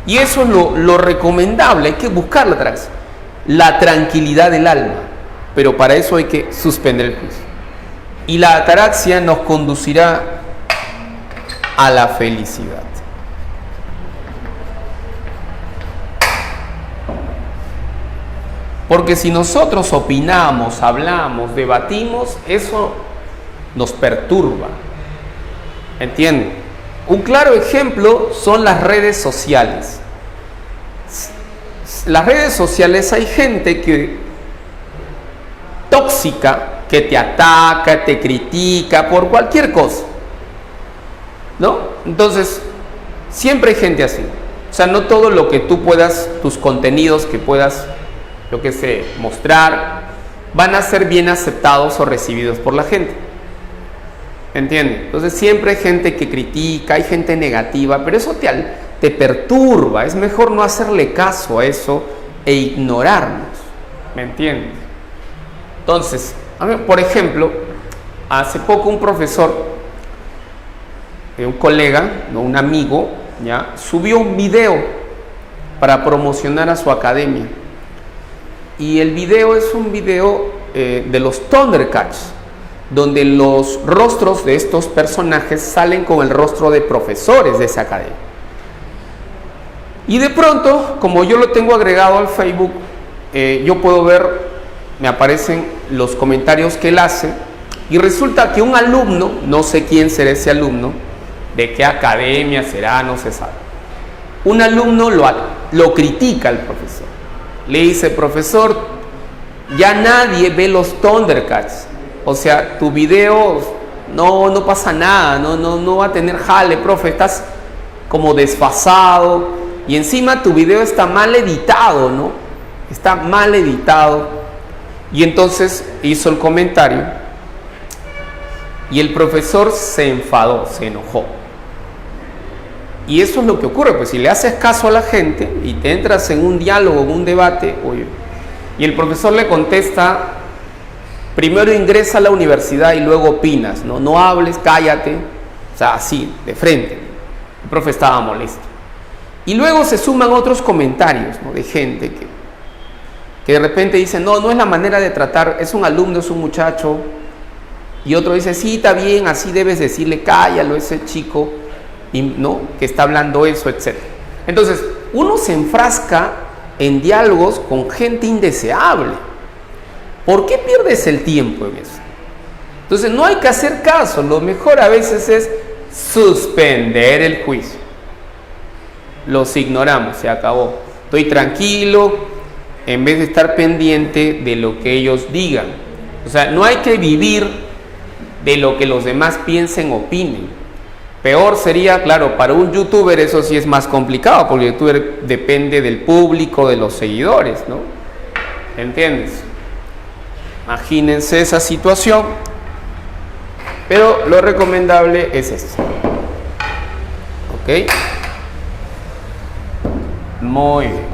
Y eso es lo recomendable. Hay que buscar la ataraxia. La tranquilidad del alma. Pero para eso hay que suspender el juicio. Y la ataraxia nos conducirá a la felicidad. Porque si nosotros opinamos, hablamos, debatimos, eso nos perturba. ¿Entienden? Un claro ejemplo son las redes sociales. Las redes sociales, hay gente que tóxica, que te ataca, te critica por cualquier cosa, ¿no? Entonces, siempre hay gente así. O sea, no todo lo que tú puedas, tus contenidos que puedas, yo qué sé, mostrar, van a ser bien aceptados o recibidos por la gente. ¿Entiendes? Entonces, siempre hay gente que critica, hay gente negativa, pero eso te perturba. Es mejor no hacerle caso a eso e ignorarnos. ¿Me entiendes? Entonces, por ejemplo, hace poco un profesor, un colega, ¿no? Un amigo, ¿ya? Subió un video para promocionar a su academia. Y el video es un video de los Thundercats, donde los rostros de estos personajes salen con el rostro de profesores de esa academia. Y de pronto, como yo lo tengo agregado al Facebook, yo puedo ver, me aparecen los comentarios que él hace, y resulta que un alumno, no sé quién será ese alumno, de qué academia será, no se sabe, un alumno lo critica al profesor. Le dice: profesor, ya nadie ve los Thundercats, o sea, tu video no pasa nada, no va a tener jale, profe, estás como desfasado, y encima tu video está mal editado, ¿no? Está mal editado. Y entonces hizo el comentario y el profesor se enfadó, se enojó. Y eso es lo que ocurre, pues si le haces caso a la gente y te entras en un diálogo, en un debate, oye, y el profesor le contesta: primero ingresa a la universidad y luego opinas, no hables, cállate, o sea, así, de frente. El profe estaba molesto. Y luego se suman otros comentarios, ¿no? De gente que de repente dice: no es la manera de tratar, es un alumno, es un muchacho. Y otro dice: sí, está bien, así debes decirle, cállalo, ese chico, y no, que está hablando eso, etc. Entonces, uno se enfrasca en diálogos con gente indeseable. ¿Por qué pierdes el tiempo en eso? Entonces, no hay que hacer caso. Lo mejor a veces es suspender el juicio. Los ignoramos, se acabó. Estoy tranquilo, en vez de estar pendiente de lo que ellos digan. O sea, no hay que vivir de lo que los demás piensen, opinen. Peor sería, claro, para un youtuber eso sí es más complicado, porque el youtuber depende del público, de los seguidores, ¿no? ¿Entiendes? Imagínense esa situación. Pero lo recomendable es esto. ¿Ok? Muy bien.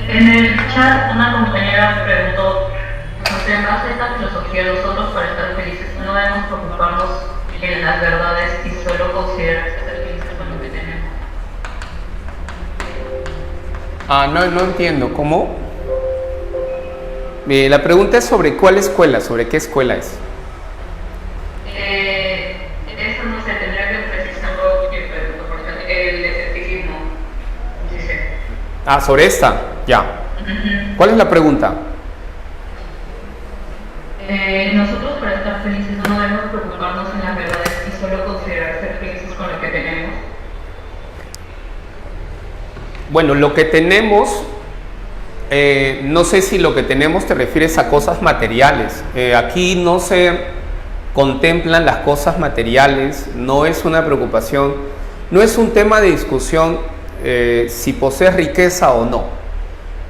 En el chat una compañera preguntó: en base a esta filosofía, nosotros para estar felices no debemos preocuparnos en las verdades y solo considerar ser felices con lo que tenemos. No entiendo, ¿cómo? La pregunta es sobre cuál escuela, sobre qué escuela es. Eso no se tendría que precisarlo, Ah, sobre esta, ya. ¿Cuál es la pregunta? Nosotros para estar felices no debemos preocuparnos en las verdades y solo considerar ser felices con lo que tenemos. Bueno, lo que tenemos, no sé si lo que tenemos te refieres a cosas materiales. Aquí no se contemplan las cosas materiales, no es una preocupación, no es un tema de discusión si posees riqueza o no.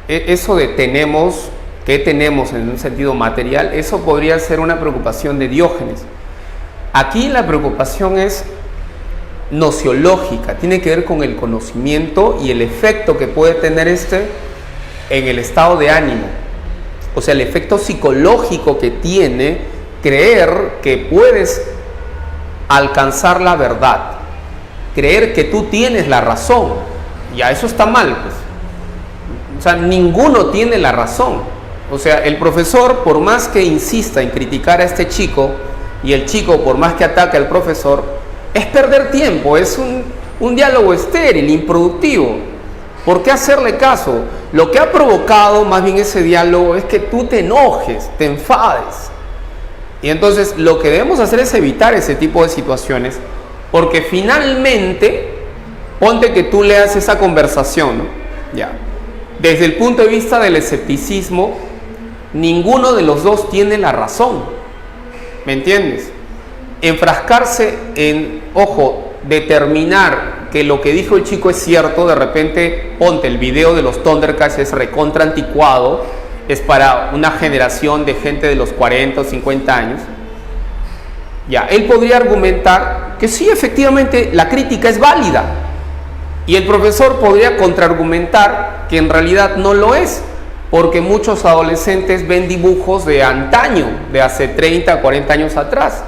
Eso de tenemos, ¿qué tenemos en un sentido material? Eso podría ser una preocupación de Diógenes. Aquí la preocupación es nociológica, tiene que ver con el conocimiento y el efecto que puede tener este en el estado de ánimo. O sea, el efecto psicológico que tiene creer que puedes alcanzar la verdad, creer que tú tienes la razón. Ya, eso está mal, pues. O sea, ninguno tiene la razón. O sea, el profesor, por más que insista en criticar a este chico, y el chico, por más que ataque al profesor, es perder tiempo, es un diálogo estéril, improductivo. ¿Por qué hacerle caso? Lo que ha provocado más bien ese diálogo es que tú te enojes, te enfades. Y entonces lo que debemos hacer es evitar ese tipo de situaciones, porque finalmente, ponte que tú leas esa conversación, ¿no? Ya. Desde el punto de vista del escepticismo, ninguno de los dos tiene la razón. ¿Me entiendes? Enfrascarse en, ojo, determinar que lo que dijo el chico es cierto, de repente, ponte el video de los Thundercats, es recontra anticuado, es para una generación de gente de los 40 o 50 años. Ya, él podría argumentar que sí, efectivamente, la crítica es válida. Y el profesor podría contraargumentar que en realidad no lo es, porque muchos adolescentes ven dibujos de antaño, de hace 30, 40 años atrás.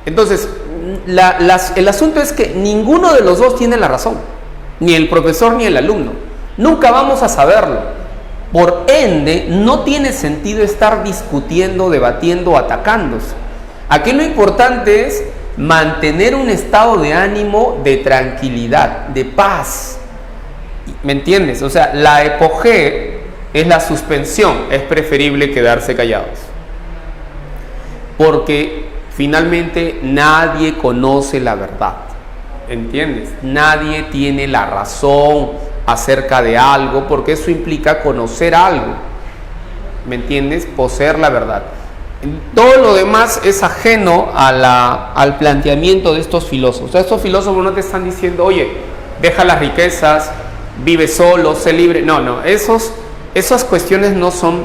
Entonces, el asunto es que ninguno de los dos tiene la razón, ni el profesor ni el alumno. Nunca vamos a saberlo. Por ende, no tiene sentido estar discutiendo, debatiendo, atacándose. Aquí lo importante es mantener un estado de ánimo de tranquilidad, de paz. ¿Me entiendes? O sea, la epogea es la suspensión, es preferible quedarse callados. Porque finalmente nadie conoce la verdad. ¿Entiendes? Nadie tiene la razón acerca de algo, porque eso implica conocer algo. ¿Me entiendes? Poseer la verdad. Todo lo demás es ajeno al planteamiento de estos filósofos. O sea, estos filósofos no te están diciendo, oye, deja las riquezas, vive solo, sé libre. No, esas cuestiones no son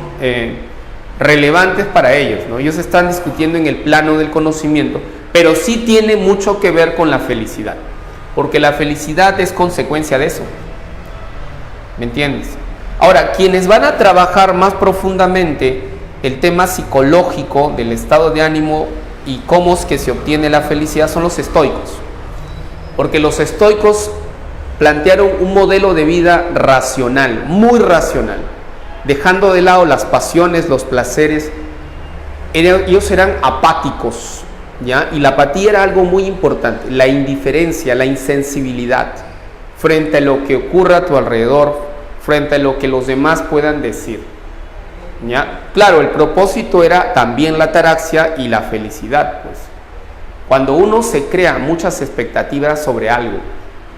relevantes para ellos, ¿no? Ellos están discutiendo en el plano del conocimiento, pero sí tiene mucho que ver con la felicidad, porque la felicidad es consecuencia de eso. ¿Me entiendes? Ahora, quienes van a trabajar más profundamente el tema psicológico del estado de ánimo y cómo es que se obtiene la felicidad son los estoicos, porque los estoicos plantearon un modelo de vida racional, muy racional, dejando de lado las pasiones, los placeres. Ellos eran apáticos, ¿ya? Y la apatía era algo muy importante, la indiferencia, la insensibilidad frente a lo que ocurre a tu alrededor, frente a lo que los demás puedan decir. ¿Ya? Claro, el propósito era también la ataraxia y la felicidad, pues. Cuando uno se crea muchas expectativas sobre algo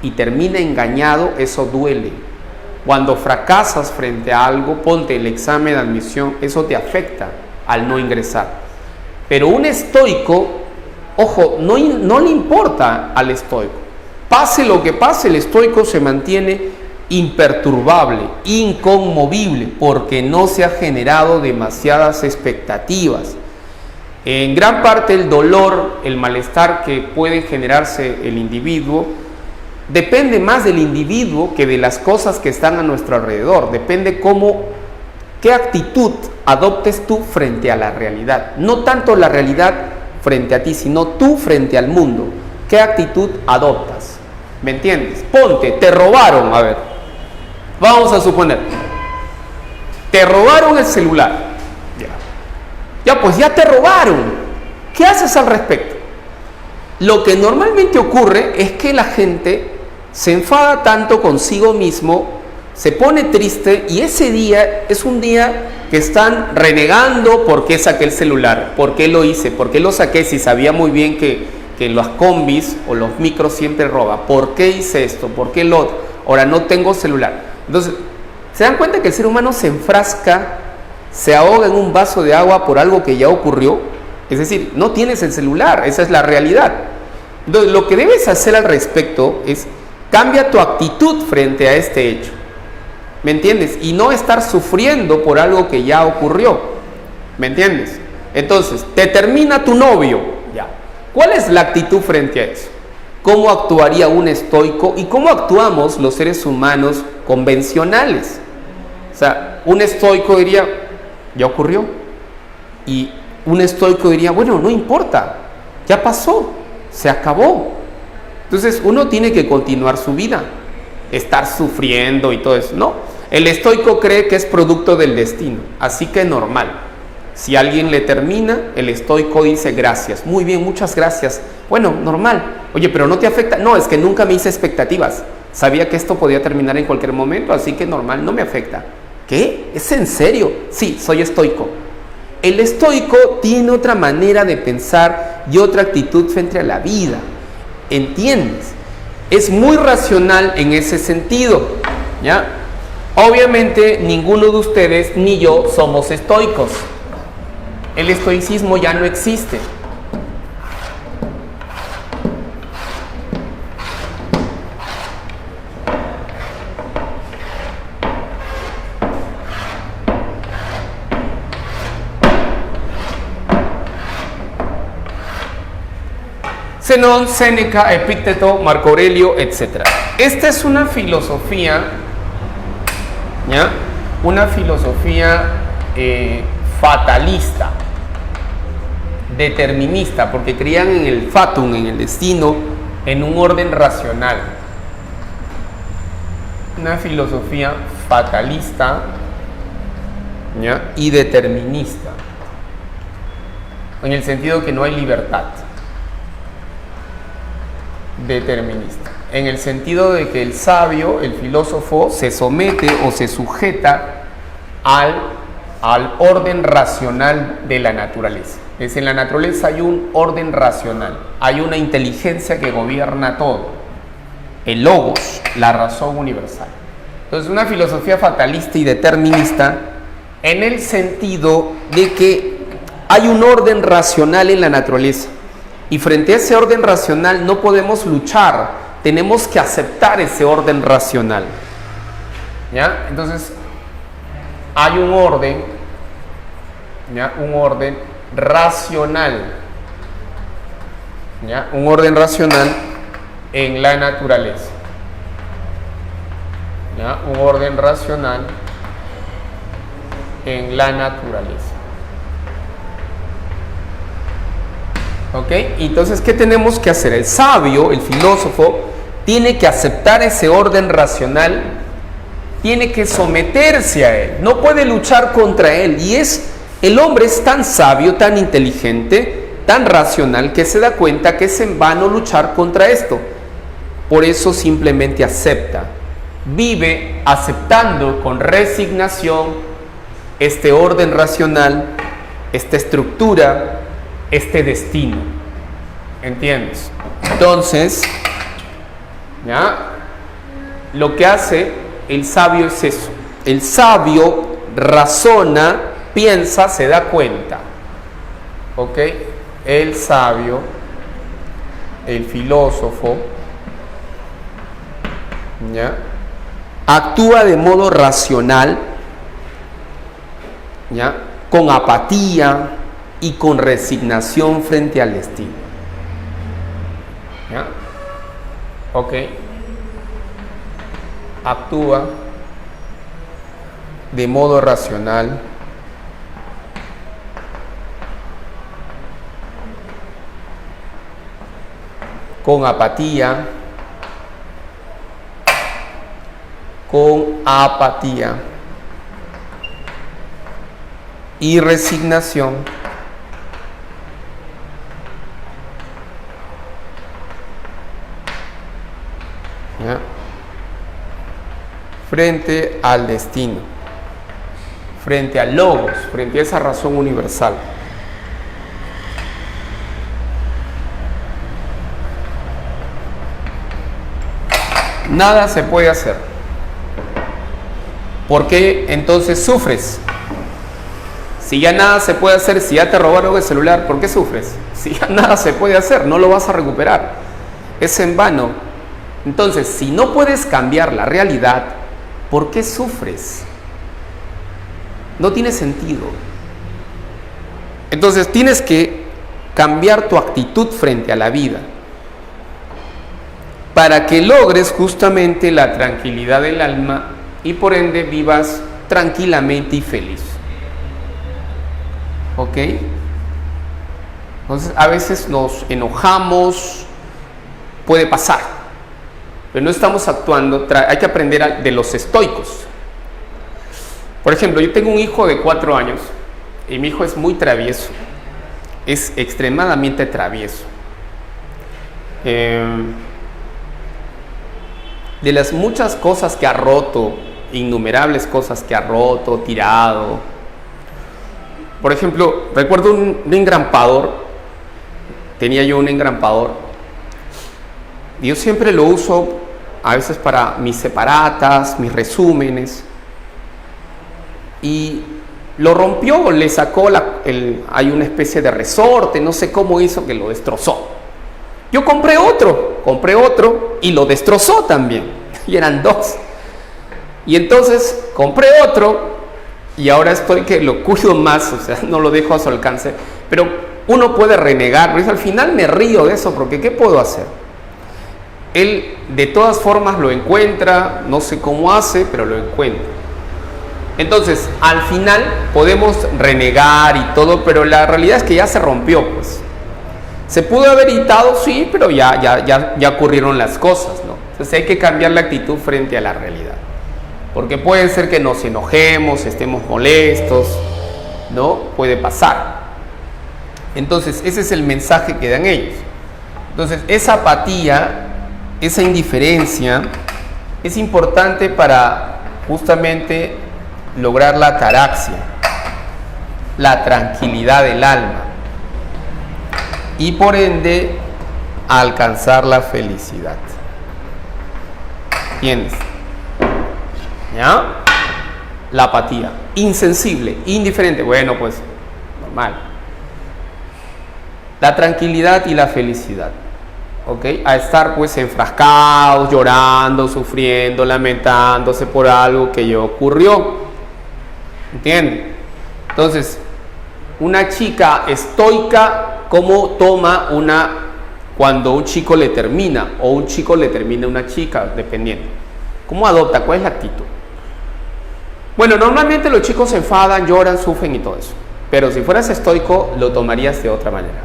y termina engañado, eso duele. Cuando fracasas frente a algo, ponte el examen de admisión, eso te afecta al no ingresar. Pero un estoico, ojo, no le importa al estoico. Pase lo que pase, el estoico se mantiene imperturbable, inconmovible, porque no se ha generado demasiadas expectativas. En gran parte el dolor, el malestar que puede generarse el individuo depende más del individuo que de las cosas que están a nuestro alrededor. Depende qué actitud adoptes tú frente a la realidad. No tanto la realidad frente a ti, sino tú frente al mundo. ¿Qué actitud adoptas? ¿Me entiendes? Ponte, te robaron, a ver. Vamos a suponer, te robaron el celular. Ya, pues ya te robaron. ¿Qué haces al respecto? Lo que normalmente ocurre es que la gente se enfada tanto consigo mismo, se pone triste y ese día es un día que están renegando por qué saqué el celular, por qué lo hice, por qué lo saqué si sabía muy bien que las combis o los micros siempre roban, por qué hice esto, por qué lo otro, ahora no tengo celular. Entonces, ¿se dan cuenta que el ser humano se enfrasca, se ahoga en un vaso de agua por algo que ya ocurrió? Es decir, no tienes el celular, esa es la realidad. Entonces, lo que debes hacer al respecto es cambia tu actitud frente a este hecho. ¿Me entiendes? Y no estar sufriendo por algo que ya ocurrió. ¿Me entiendes? Entonces, te termina tu novio. Ya. ¿Cuál es la actitud frente a eso? ¿Cómo actuaría un estoico y cómo actuamos los seres humanos convencionales? O sea, un estoico diría, ya ocurrió. Y un estoico diría, bueno, no importa, ya pasó, se acabó. Entonces, uno tiene que continuar su vida. Estar sufriendo y todo eso, no. El estoico cree que es producto del destino, así que normal. Si alguien le termina, el estoico dice gracias, muy bien, muchas gracias, bueno, normal. Oye, pero no te afecta, no, es que nunca me hice expectativas, sabía que esto podía terminar en cualquier momento, así que normal, no me afecta. ¿Qué? ¿Es en serio? Sí, soy estoico. El estoico tiene otra manera de pensar y otra actitud frente a la vida, ¿entiendes? Es muy racional en ese sentido, ¿ya? Obviamente ninguno de ustedes ni yo somos estoicos. El estoicismo ya no existe. Zenón, Séneca, Epícteto, Marco Aurelio, etc. Esta es una filosofía, ¿ya? Una filosofía fatalista, determinista, porque creían en el fatum, en el destino, en un orden racional. Una filosofía fatalista, ¿ya? Y determinista, en el sentido que no hay libertad. Determinista, en el sentido de que el sabio, el filósofo, se somete o se sujeta al orden racional de la naturaleza. Es decir, en la naturaleza hay un orden racional, hay una inteligencia que gobierna todo, el logos, la razón universal. Entonces, una filosofía fatalista y determinista en el sentido de que hay un orden racional en la naturaleza. Y frente a ese orden racional no podemos luchar, tenemos que aceptar ese orden racional. ¿Ya? Entonces, hay un orden, ¿ya? Un orden racional, ¿ya? Un orden racional en la naturaleza. ¿Ya? Un orden racional en la naturaleza. ¿Ok? Entonces, ¿qué tenemos que hacer? El sabio, el filósofo, tiene que aceptar ese orden racional, tiene que someterse a él, no puede luchar contra él. Y el hombre es tan sabio, tan inteligente, tan racional, que se da cuenta que es en vano luchar contra esto. Por eso simplemente acepta, vive aceptando con resignación este orden racional, esta estructura, este destino. ¿Entiendes? Entonces, ¿ya? Lo que hace el sabio es eso. El sabio razona, piensa, se da cuenta. ¿Ok? El sabio, el filósofo, ¿ya? Actúa de modo racional, ¿ya? Con apatía y con resignación frente al destino. ¿Ya? Ok. Actúa de modo racional, con apatía, y resignación frente al destino, frente al logos, frente a esa razón universal. Nada se puede hacer. ¿Por qué entonces sufres? Si ya nada se puede hacer, si ya te robaron el celular, ¿por qué sufres? Si ya nada se puede hacer, no lo vas a recuperar. Es en vano. Entonces, si no puedes cambiar la realidad, ¿por qué sufres? No tiene sentido. Entonces, tienes que cambiar tu actitud frente a la vida para que logres justamente la tranquilidad del alma y por ende vivas tranquilamente y feliz. ¿Ok? Entonces a veces nos enojamos, puede pasar, pero no estamos actuando, hay que aprender de los estoicos. Por ejemplo, yo tengo un hijo de 4 años y mi hijo es muy travieso, es extremadamente travieso. De las muchas cosas que ha roto, innumerables cosas que ha roto, tirado. Por ejemplo, recuerdo un engrampador, tenía yo un engrampador, y yo siempre lo uso a veces para mis separatas, mis resúmenes, y lo rompió, le sacó, hay una especie de resorte, no sé cómo hizo que lo destrozó. Yo compré otro y lo destrozó también, y eran 2. Y entonces compré otro y ahora estoy que lo cuido más, o sea, no lo dejo a su alcance, pero uno puede renegar, pero al final me río de eso, porque ¿qué puedo hacer? Él de todas formas lo encuentra, no sé cómo hace, pero lo encuentra. Entonces, al final podemos renegar y todo, pero la realidad es que ya se rompió, pues. Se pudo haber evitado, sí, pero ya ocurrieron las cosas, ¿no? Entonces hay que cambiar la actitud frente a la realidad. Porque puede ser que nos enojemos, estemos molestos, ¿no? Puede pasar. Entonces, ese es el mensaje que dan ellos. Entonces, esa apatía, esa indiferencia, es importante para justamente lograr la ataraxia, la tranquilidad del alma. Y por ende, alcanzar la felicidad. ¿Entiendes? ¿Ya? La apatía, insensible, indiferente, bueno, pues normal. La tranquilidad y la felicidad, ¿ok? A estar pues enfrascados, llorando, sufriendo, lamentándose por algo que ya ocurrió. ¿Entienden? Entonces, una chica estoica, ¿cómo toma cuando un chico le termina o un chico le termina a una chica, dependiendo? ¿Cómo adopta? ¿Cuál es la actitud? Bueno, normalmente los chicos se enfadan, lloran, sufren y todo eso. Pero si fueras estoico, lo tomarías de otra manera,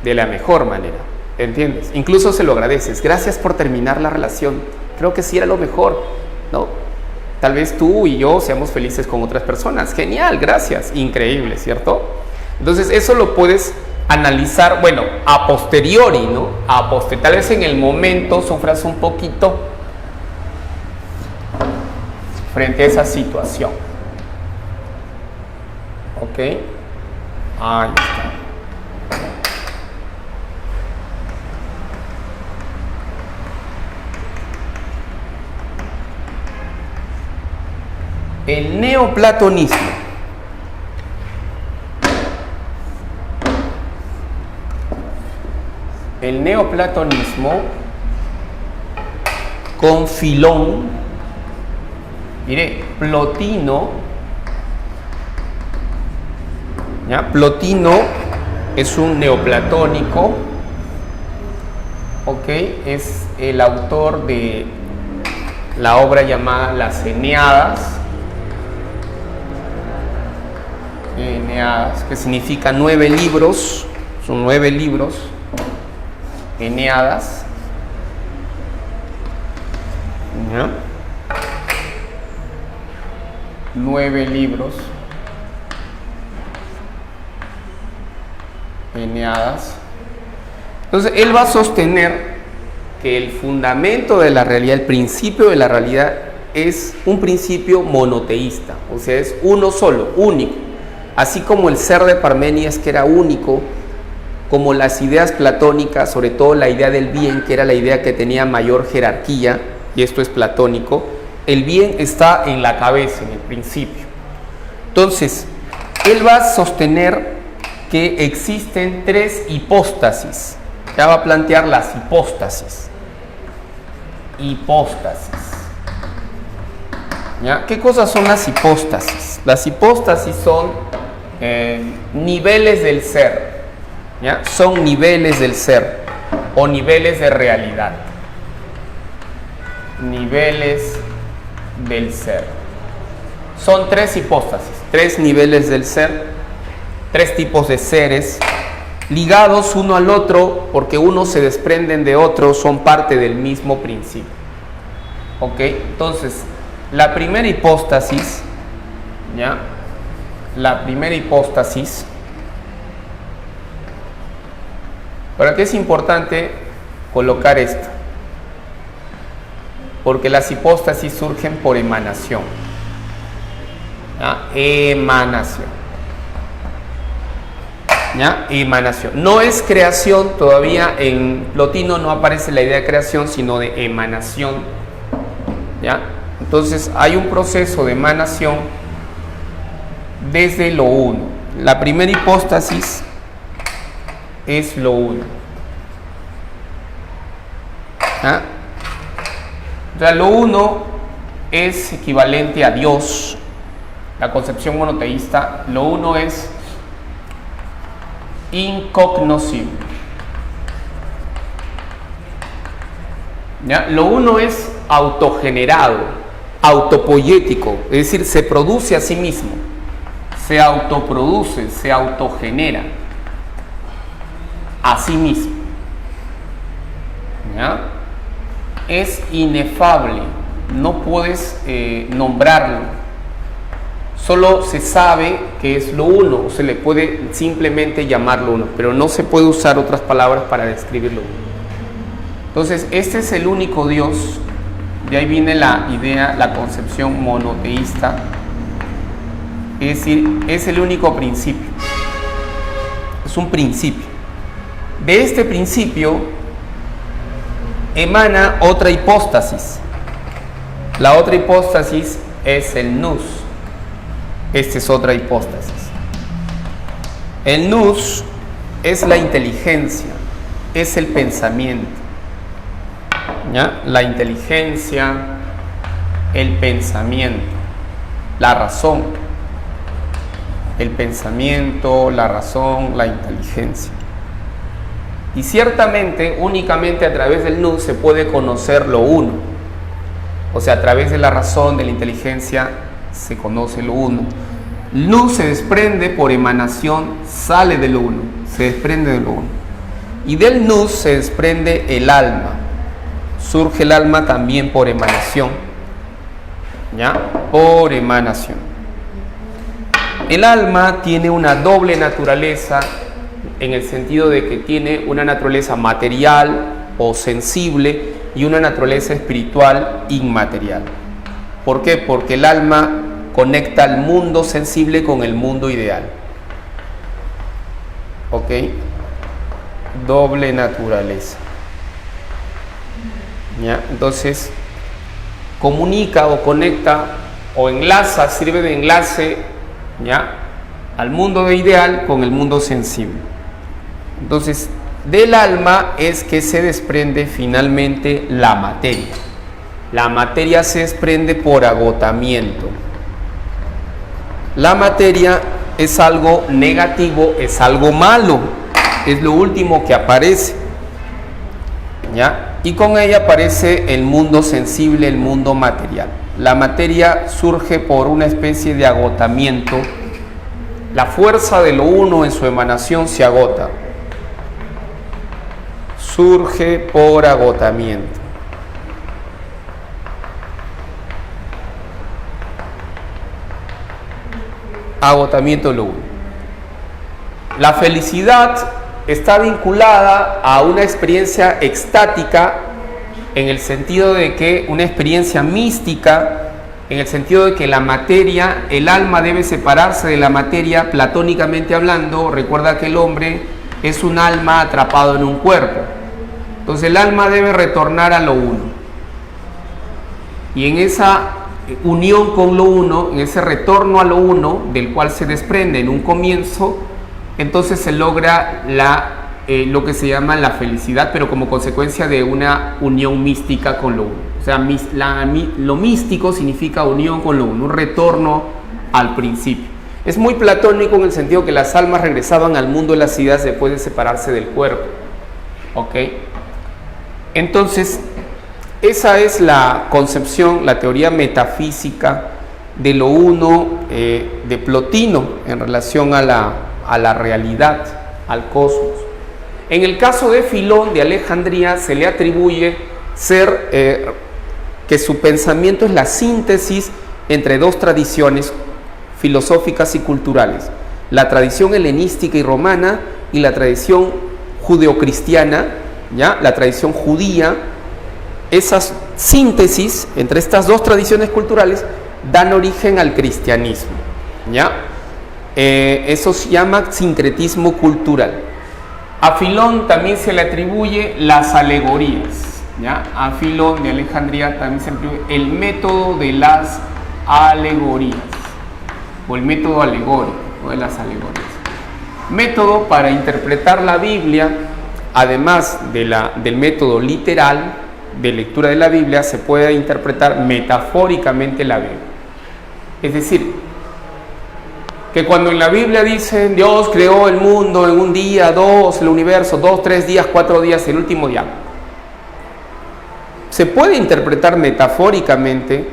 de la mejor manera, ¿entiendes? Incluso se lo agradeces. Gracias por terminar la relación. Creo que sí era lo mejor, ¿no? Tal vez tú y yo seamos felices con otras personas. Genial, gracias. Increíble, ¿cierto? Entonces eso lo puedes analizar, bueno, a posteriori, ¿no? Tal vez en el momento sufras un poquito frente a esa situación. ¿Ok? Ahí está. El neoplatonismo. El neoplatonismo con Filón, mire, Plotino, ¿ya? Plotino es un neoplatónico, ¿ok? Es el autor de la obra llamada Las Eneadas, que significa 9 libros, son 9 libros, Eneadas, ¿ya? 9 libros, Eneadas. Entonces él va a sostener que el fundamento de la realidad, el principio de la realidad, es un principio monoteísta, o sea, es uno solo, único. Así como el ser de Parménides, que era único, como las ideas platónicas, sobre todo la idea del bien, que era la idea que tenía mayor jerarquía, y esto es platónico, el bien está en la cabeza, en el principio. Entonces, él va a sostener que existen tres hipóstasis. Ya va a plantear las hipóstasis. ¿Ya? ¿Qué cosas son las hipóstasis? Las hipóstasis son niveles del ser. ¿Ya? Son niveles del ser o niveles de realidad. Niveles del ser. Son tres hipóstasis, tres niveles del ser, tres tipos de seres, ligados uno al otro porque unos se desprenden de otros, son parte del mismo principio. ¿Ok? Entonces, la primera hipóstasis, ¿ya? La primera hipóstasis, ¿para qué es importante colocar esto? Porque las hipóstasis surgen por emanación. ¿Ya? Emanación. ¿Ya? Emanación. No es creación, todavía en Plotino no aparece la idea de creación, sino de emanación. ¿Ya? Entonces hay un proceso de emanación desde lo uno. La primera hipóstasis es lo uno. ¿Ya? O sea, lo uno es equivalente a Dios. La concepción monoteísta, lo uno es incognoscible. ¿Ya? Lo uno es autogenerado, autopoyético, es decir, se produce a sí mismo, se autoproduce, se autogenera a sí mismo. ¿Ya? Es inefable, no puedes nombrarlo. Solo se sabe que es lo uno, se le puede simplemente llamarlo uno, pero no se puede usar otras palabras para describirlo. Entonces, este es el único Dios, de ahí viene la idea, la concepción monoteísta, es decir, es el único principio, es un principio. De este principio emana otra hipóstasis, la otra hipóstasis es el nous. Esta es otra hipóstasis. El nous es la inteligencia, es el pensamiento. ¿Ya? La inteligencia, el pensamiento, la razón. El pensamiento, la razón, la inteligencia. Y ciertamente, únicamente a través del nous se puede conocer lo uno. O sea, a través de la razón, de la inteligencia, se conoce lo uno. Luz se desprende por emanación, sale de lo uno, se desprende de lo uno. Y del nous se desprende el alma. Surge el alma también por emanación. ¿Ya? Por emanación. El alma tiene una doble naturaleza, en el sentido de que tiene una naturaleza material o sensible y una naturaleza espiritual inmaterial. ¿Por qué? Porque el alma conecta el mundo sensible con el mundo ideal. ¿Ok? Doble naturaleza. ¿Ya? Entonces, comunica o conecta o enlaza, sirve de enlace, ¿ya?, al mundo ideal con el mundo sensible. Entonces, del alma es que se desprende finalmente la materia. La materia se desprende por agotamiento. La materia es algo negativo, es algo malo, es lo último que aparece, ¿ya? Y con ella aparece el mundo sensible, el mundo material. La materia surge por una especie de agotamiento. La fuerza de lo uno en su emanación se agota. Surge por agotamiento. Agotamiento de lo uno. La felicidad está vinculada a una experiencia extática en el sentido de que una experiencia mística, en el sentido de que la materia, el alma debe separarse de la materia, platónicamente hablando. Recuerda que el hombre es un alma atrapado en un cuerpo. Entonces el alma debe retornar a lo uno. Y en esa unión con lo uno, en ese retorno a lo uno, del cual se desprende en un comienzo, entonces se logra lo que se llama la felicidad, pero como consecuencia de una unión mística con lo uno. O sea, lo místico significa unión con lo uno, un retorno al principio. Es muy platónico en el sentido que las almas regresaban al mundo de las ideas después de separarse del cuerpo. ¿Ok? Entonces, esa es la concepción, la teoría metafísica de lo uno de Plotino en relación a la realidad, al cosmos. En el caso de Filón de Alejandría se le atribuye ser que su pensamiento es la síntesis entre dos tradiciones filosóficas y culturales, la tradición helenística y romana y la tradición judeocristiana, ¿ya? La tradición judía. Esas síntesis entre estas dos tradiciones culturales dan origen al cristianismo, ¿ya? Eso se llama sincretismo cultural. A Filón también se le atribuye las alegorías, ¿ya? A Filón de Alejandría también se le atribuye el método de las alegorías, o el método alegórico, o de las alegorías. Método para interpretar la Biblia, además del método literal de lectura de la Biblia, se puede interpretar metafóricamente la Biblia. Es decir, que cuando en la Biblia dicen Dios creó el mundo en un día, dos, el universo, 2, 3 días, 4 días, el último día, se puede interpretar metafóricamente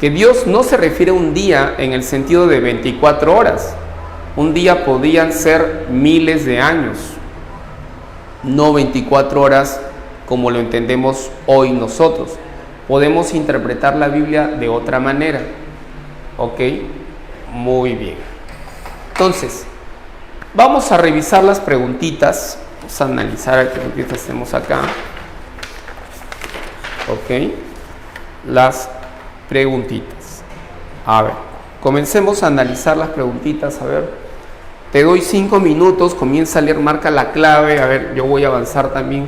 que Dios no se refiere a un día en el sentido de 24 horas. Un día podían ser miles de años, no 24 horas como lo entendemos hoy nosotros. Podemos interpretar la Biblia de otra manera. ¿Ok? Muy bien. Entonces, vamos a revisar las preguntitas. Vamos a analizar qué hacemos acá. ¿Ok? Las preguntitas. A ver, comencemos a analizar las preguntitas. A ver, te doy 5 minutos. Comienza a leer, marca la clave. A ver, yo voy a avanzar también.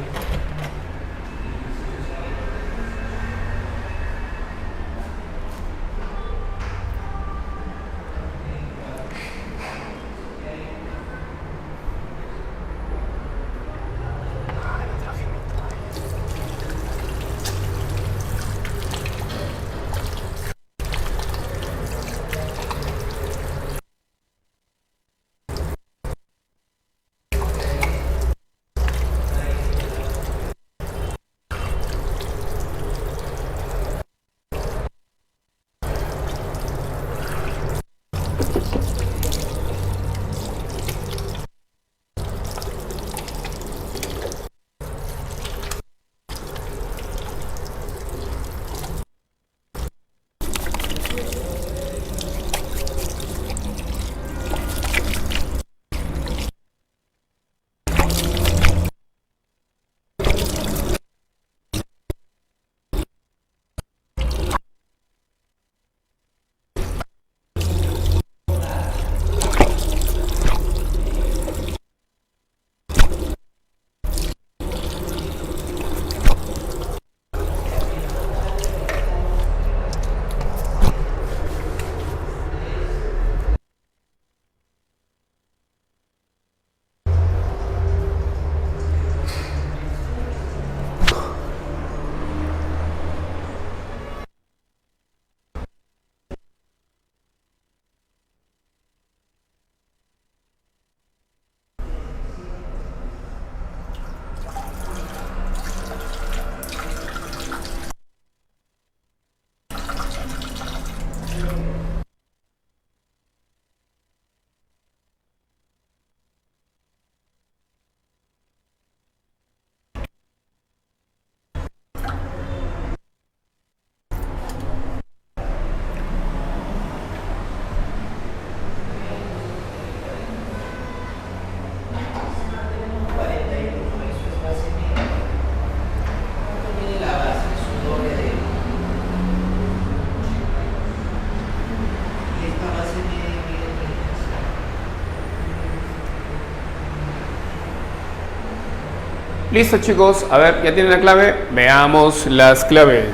Listo, chicos. A ver, ¿ya tienen la clave? Veamos las claves.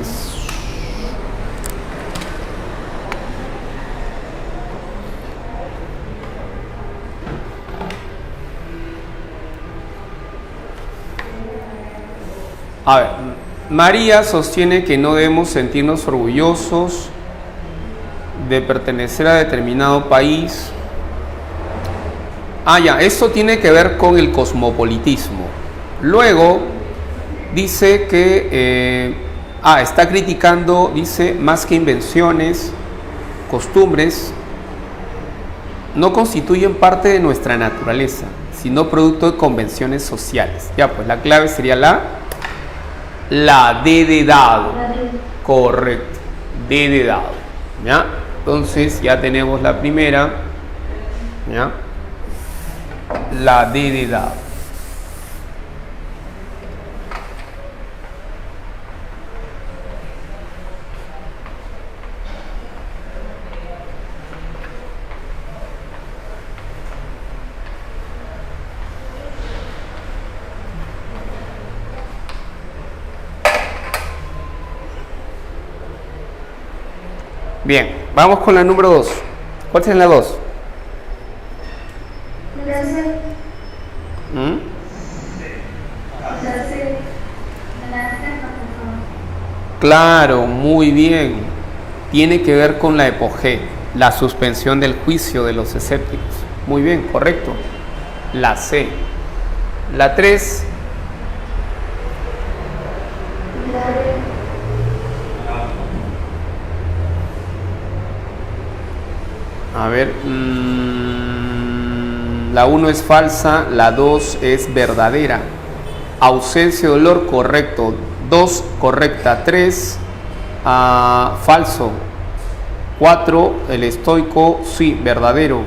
A ver, María sostiene que no debemos sentirnos orgullosos de pertenecer a determinado país. Ya, esto tiene que ver con el cosmopolitismo. Luego dice que está criticando, dice, más que invenciones, costumbres, no constituyen parte de nuestra naturaleza, sino producto de convenciones sociales. Ya, pues la clave sería la D de dado. Correcto, D de dado. ¿Ya? Entonces ya tenemos la primera. ¿Ya? La D de dado. Bien, vamos con la número 2. ¿Cuál es la 2? Claro, muy bien. Tiene que ver con la epogé, la suspensión del juicio de los escépticos. Muy bien, correcto. La C. La 3. A ver, la 1 es falsa, la 2 es verdadera. Ausencia de dolor, correcto. 2, correcta. 3, falso. 4, el estoico, sí, verdadero.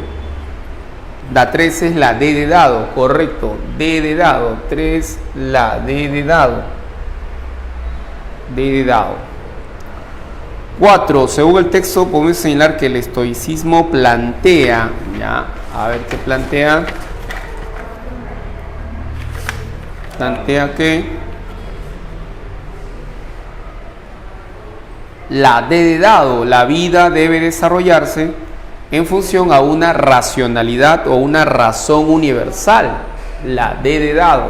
La 3 es la D de dado, correcto. D de dado. 3, la D de dado. D de dado. 4. Según el texto podemos señalar que el estoicismo plantea, ya, a ver qué plantea. Plantea que la D de dado, la vida debe desarrollarse en función a una racionalidad o una razón universal. La D de dado.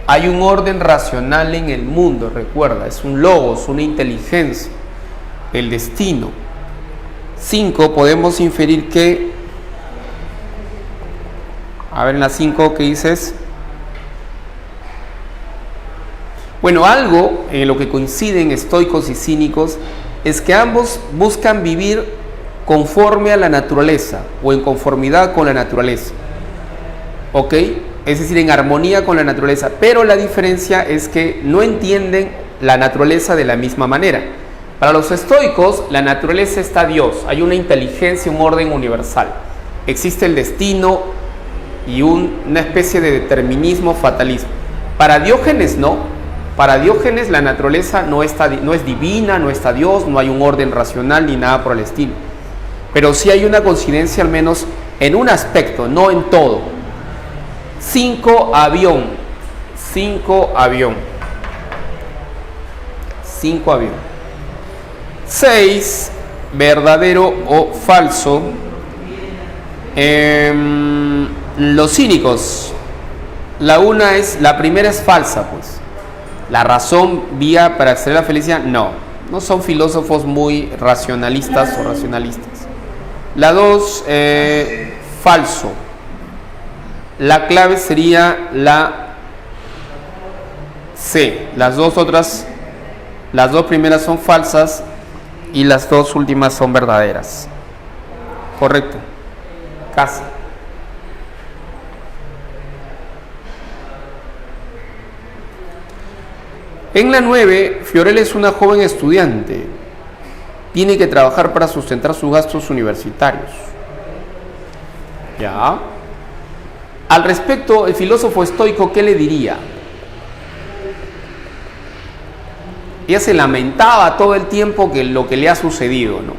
Hay un orden racional en el mundo, recuerda, es un logos, una inteligencia. El destino. 5, podemos inferir que, a ver en la 5, ¿qué dices? Bueno, algo en lo que coinciden estoicos y cínicos es que ambos buscan vivir conforme a la naturaleza o en conformidad con la naturaleza. ¿Ok? Es decir, en armonía con la naturaleza, pero la diferencia es que no entienden la naturaleza de la misma manera. Para los estoicos, la naturaleza está Dios, hay una inteligencia, un orden universal. Existe el destino y una especie de determinismo, fatalismo. Para Diógenes no. Para Diógenes la naturaleza no es divina, no está Dios, no hay un orden racional ni nada por el estilo. Pero sí hay una coincidencia al menos en un aspecto, no en todo. 5, avión. 5, avión. 5, avión. 6, verdadero o falso. Los cínicos. La primera es falsa, pues. La razón vía para acceder a la felicidad, no son filósofos muy racionalistas o racionalistas. La 2, falso. La clave sería la C. Las dos primeras son falsas y las 2 últimas son verdaderas. Correcto. Casi. En la 9, Fiorella es una joven estudiante. Tiene que trabajar para sustentar sus gastos universitarios. ¿Ya? Al respecto, el filósofo estoico, ¿qué le diría? Ella se lamentaba todo el tiempo que lo que le ha sucedido, ¿no?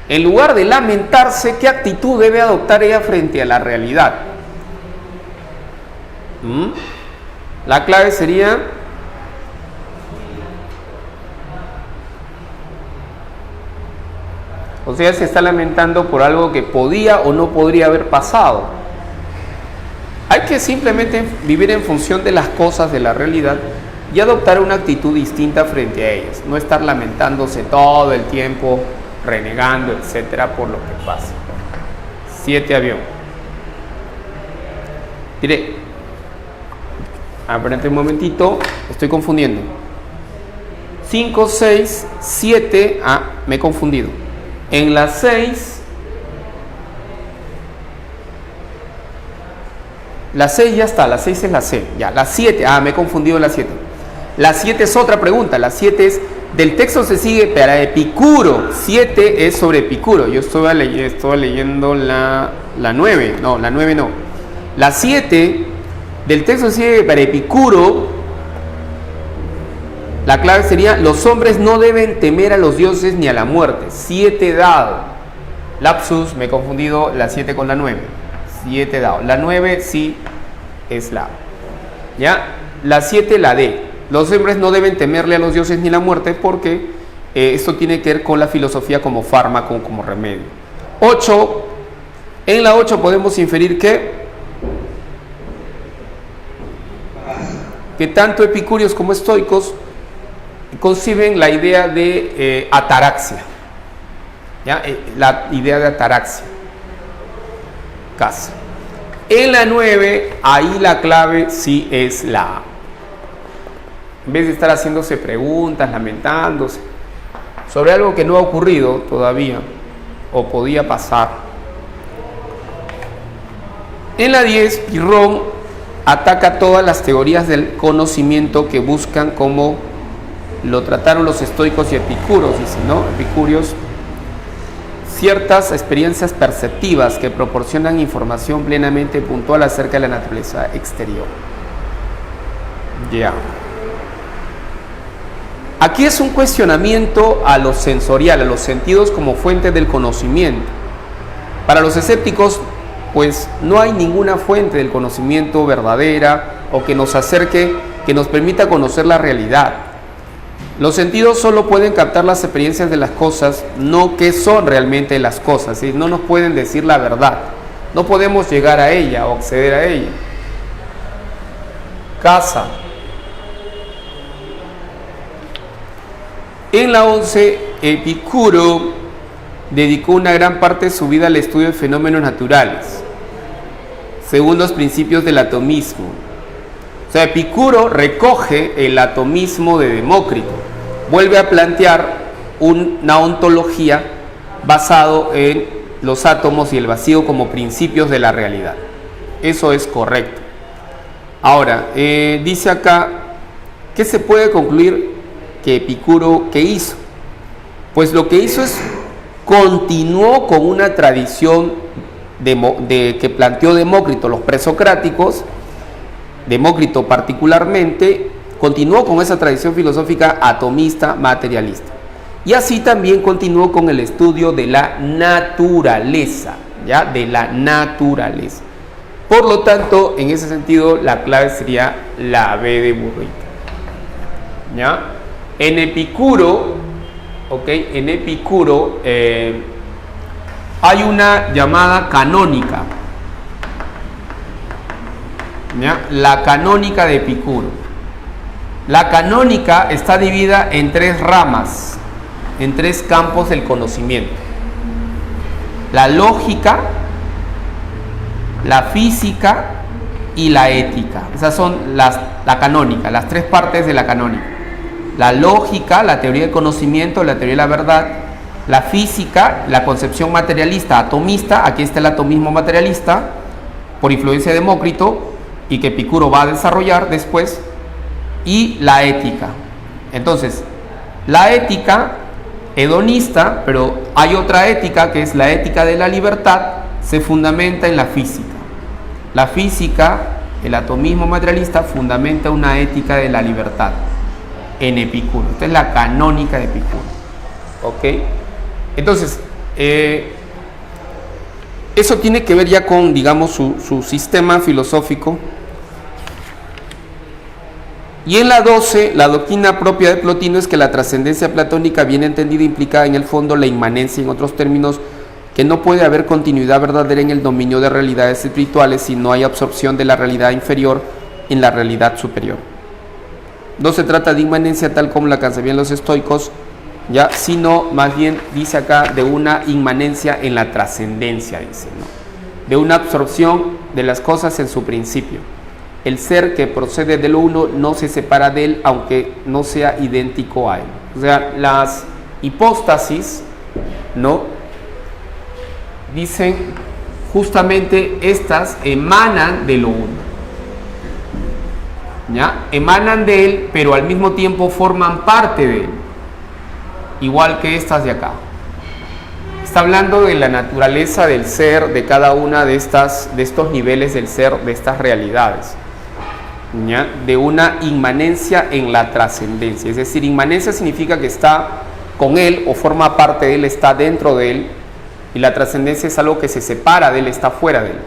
En lugar de lamentarse, ¿qué actitud debe adoptar ella frente a la realidad? La clave sería o sea, se está lamentando por algo que podía o no podría haber pasado. Hay que simplemente vivir en función de las cosas, de la realidad, y adoptar una actitud distinta frente a ellas. No estar lamentándose todo el tiempo, renegando, etcétera, por lo que pasa. 7 avión. Diré, espérate un momentito, estoy confundiendo. 5, 6, 7, me he confundido. En la 6, la 6 ya está, la 6 es la C, ya, la 7, me he confundido en la 7. La 7 es otra pregunta, la 7 es, del texto se sigue para Epicuro, 7 es sobre Epicuro, yo estaba leyendo la 9, no, la 9 no. La 7, del texto se sigue para Epicuro, la clave sería, los hombres no deben temer a los dioses ni a la muerte. 7 dado. Lapsus, me he confundido la 7 con la 9. 7 dado. La 9 sí es la. ¿Ya? La 7, la D. Los hombres no deben temerle a los dioses ni a la muerte porque esto tiene que ver con la filosofía como fármaco, como remedio. 8. En la 8 podemos inferir que tanto epicúreos como estoicos conciben la idea de ataraxia, ¿ya? La idea de ataraxia. Casa. En la 9, ahí la clave sí es la A. En vez de estar haciéndose preguntas, lamentándose sobre algo que no ha ocurrido todavía o podía pasar. En la 10, Pirrón ataca todas las teorías del conocimiento que buscan como lo trataron los estoicos y epicuros, dice, ¿no? Epicúreos, ciertas experiencias perceptivas que proporcionan información plenamente puntual acerca de la naturaleza exterior. Ya. Aquí es un cuestionamiento a lo sensorial, a los sentidos como fuente del conocimiento. Para los escépticos, pues no hay ninguna fuente del conocimiento verdadera o que nos acerque, que nos permita conocer la realidad. Los sentidos solo pueden captar las experiencias de las cosas, no qué son realmente las cosas, ¿sí? No nos pueden decir la verdad, no podemos llegar a ella o acceder a ella. Casa. En la 11, Epicuro dedicó una gran parte de su vida al estudio de fenómenos naturales, según los principios del atomismo. O sea, Epicuro recoge el atomismo de Demócrito, vuelve a plantear una ontología basado en los átomos y el vacío como principios de la realidad. Eso es correcto. Ahora, dice acá, ¿qué se puede concluir que Epicuro qué hizo? Pues lo que hizo es continuó con una tradición que planteó Demócrito, los presocráticos. Demócrito particularmente continuó con esa tradición filosófica atomista materialista, y así también continuó con el estudio de la naturaleza, ¿ya? De la naturaleza. Por lo tanto, en ese sentido, la clave sería la B de burrito, ¿ya? En Epicuro, en Epicuro hay una llamada canónica, ¿ya? La canónica de Epicuro. La canónica está dividida en 3 ramas, en 3 campos del conocimiento: la lógica, la física y la ética. Esas son la canónica, las 3 partes de la canónica: la lógica, la teoría del conocimiento, la teoría de la verdad; la física, la concepción materialista atomista, aquí está el atomismo materialista por influencia de Demócrito y que Epicuro va a desarrollar después; y la ética. Entonces, la ética hedonista, pero hay otra ética que es la ética de la libertad, se fundamenta en la física. La física, el atomismo materialista, fundamenta una ética de la libertad en Epicuro. Esta es la canónica de Epicuro. ¿Ok? Entonces, eso tiene que ver ya con, digamos, su sistema filosófico. Y en la 12, la doctrina propia de Plotino es que la trascendencia platónica, bien entendida, implica en el fondo la inmanencia, en otros términos, que no puede haber continuidad verdadera en el dominio de realidades espirituales si no hay absorción de la realidad inferior en la realidad superior. No se trata de inmanencia tal como la concebían los estoicos, ya, sino más bien dice acá de una inmanencia en la trascendencia, dice, ¿no? De una absorción de las cosas en su principio. El ser que procede de lo uno no se separa de él, aunque no sea idéntico a él. O sea, las hipóstasis, ¿no?, dicen justamente estas emanan de lo uno, ¿ya? Emanan de él, pero al mismo tiempo forman parte de él, igual que estas de acá. Está hablando de la naturaleza del ser, de cada una de estos niveles del ser, de estas realidades, ¿ya? De una inmanencia en la trascendencia. Es decir, inmanencia significa que está con él o forma parte de él, está dentro de él, y la trascendencia es algo que se separa de él, está fuera de él,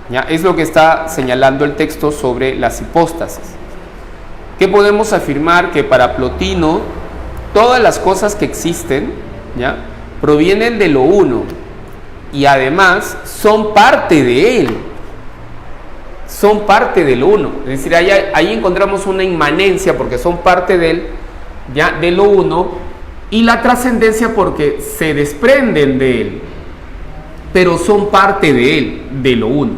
¿ya? Es lo que está señalando el texto sobre las hipóstasis. ¿Qué podemos afirmar? Que para Plotino todas las cosas que existen, ¿ya?, provienen de lo uno y además son parte de él, son parte de lo uno. Es decir, ahí encontramos una inmanencia porque son parte de él, ya, de lo uno, y la trascendencia porque se desprenden de él, pero son parte de él, de lo uno,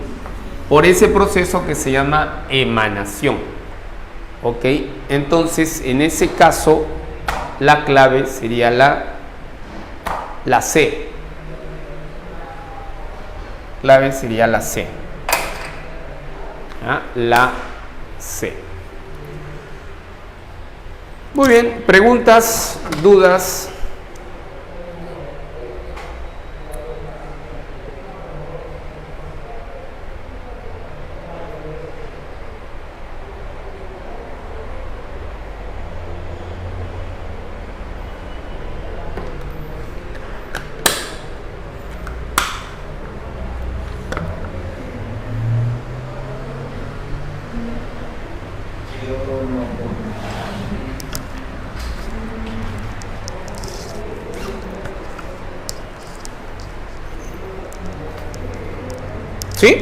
por ese proceso que se llama emanación. ¿Ok? Entonces, en ese caso, la clave sería la C. Clave sería la C. ¿Ah? La C. Muy bien, preguntas, dudas. ¿Sí?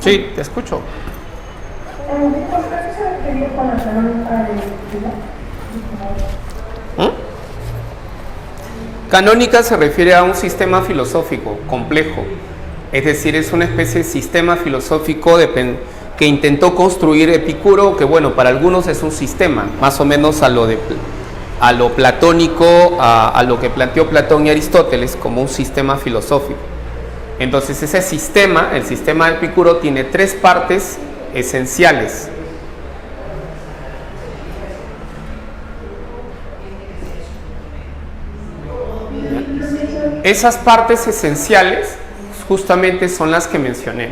Sí, te escucho. Canónica se refiere a un sistema filosófico complejo, es decir, es una especie de sistema filosófico que intentó construir Epicuro, que bueno, para algunos es un sistema, más o menos a lo platónico, a lo que planteó Platón y Aristóteles como un sistema filosófico. Entonces ese sistema, el sistema de Epicuro, tiene tres partes esenciales. Esas partes esenciales justamente son las que mencioné.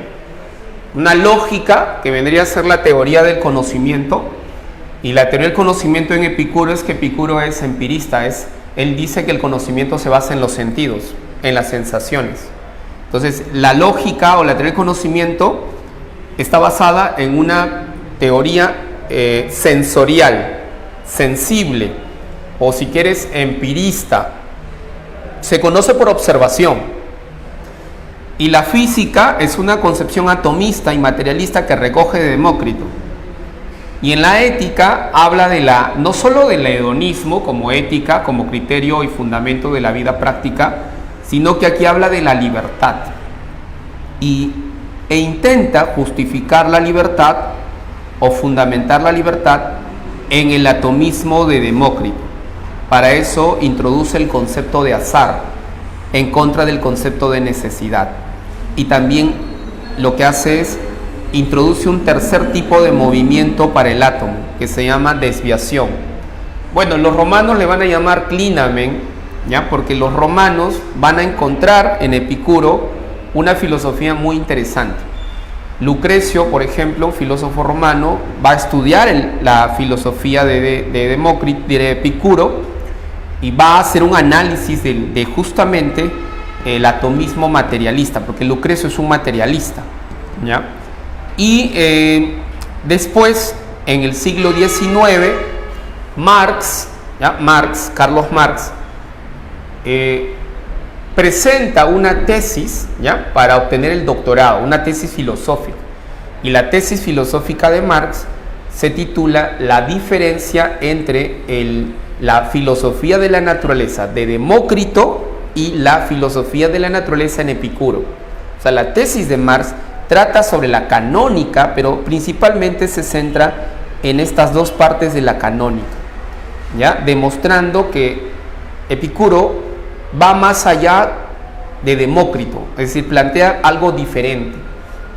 Una lógica, que vendría a ser la teoría del conocimiento, y la teoría del conocimiento en Epicuro es que Epicuro es empirista, él dice que el conocimiento se basa en los sentidos, en las sensaciones. Entonces, la lógica o la teoría del conocimiento está basada en una teoría sensorial, sensible, o si quieres, empirista. Se conoce por observación. Y la física es una concepción atomista y materialista que recoge de Demócrito. Y en la ética habla no solo del hedonismo como ética, como criterio y fundamento de la vida práctica, sino que aquí habla de la libertad. E intenta justificar la libertad o fundamentar la libertad en el atomismo de Demócrito. Para eso introduce el concepto de azar en contra del concepto de necesidad. Y también lo que hace es introduce un tercer tipo de movimiento para el átomo, que se llama desviación. Bueno, los romanos le van a llamar clinamen, ¿ya? Porque los romanos van a encontrar en Epicuro una filosofía muy interesante. Lucrecio, por ejemplo, un filósofo romano, va a estudiar la filosofía de Demócrito, de Epicuro, y va a hacer un análisis de justamente el atomismo materialista, porque Lucrecio es un materialista, ¿ya? Y después, en el siglo XIX, Carlos Marx, presenta una tesis, ¿ya?, para obtener el doctorado, una tesis filosófica. Y la tesis filosófica de Marx se titula La diferencia entre la filosofía de la naturaleza de Demócrito y la filosofía de la naturaleza en Epicuro. O sea, la tesis de Marx trata sobre la canónica, pero principalmente se centra en estas dos partes de la canónica, ¿ya?, demostrando que Epicuro va más allá de Demócrito, es decir, plantea algo diferente,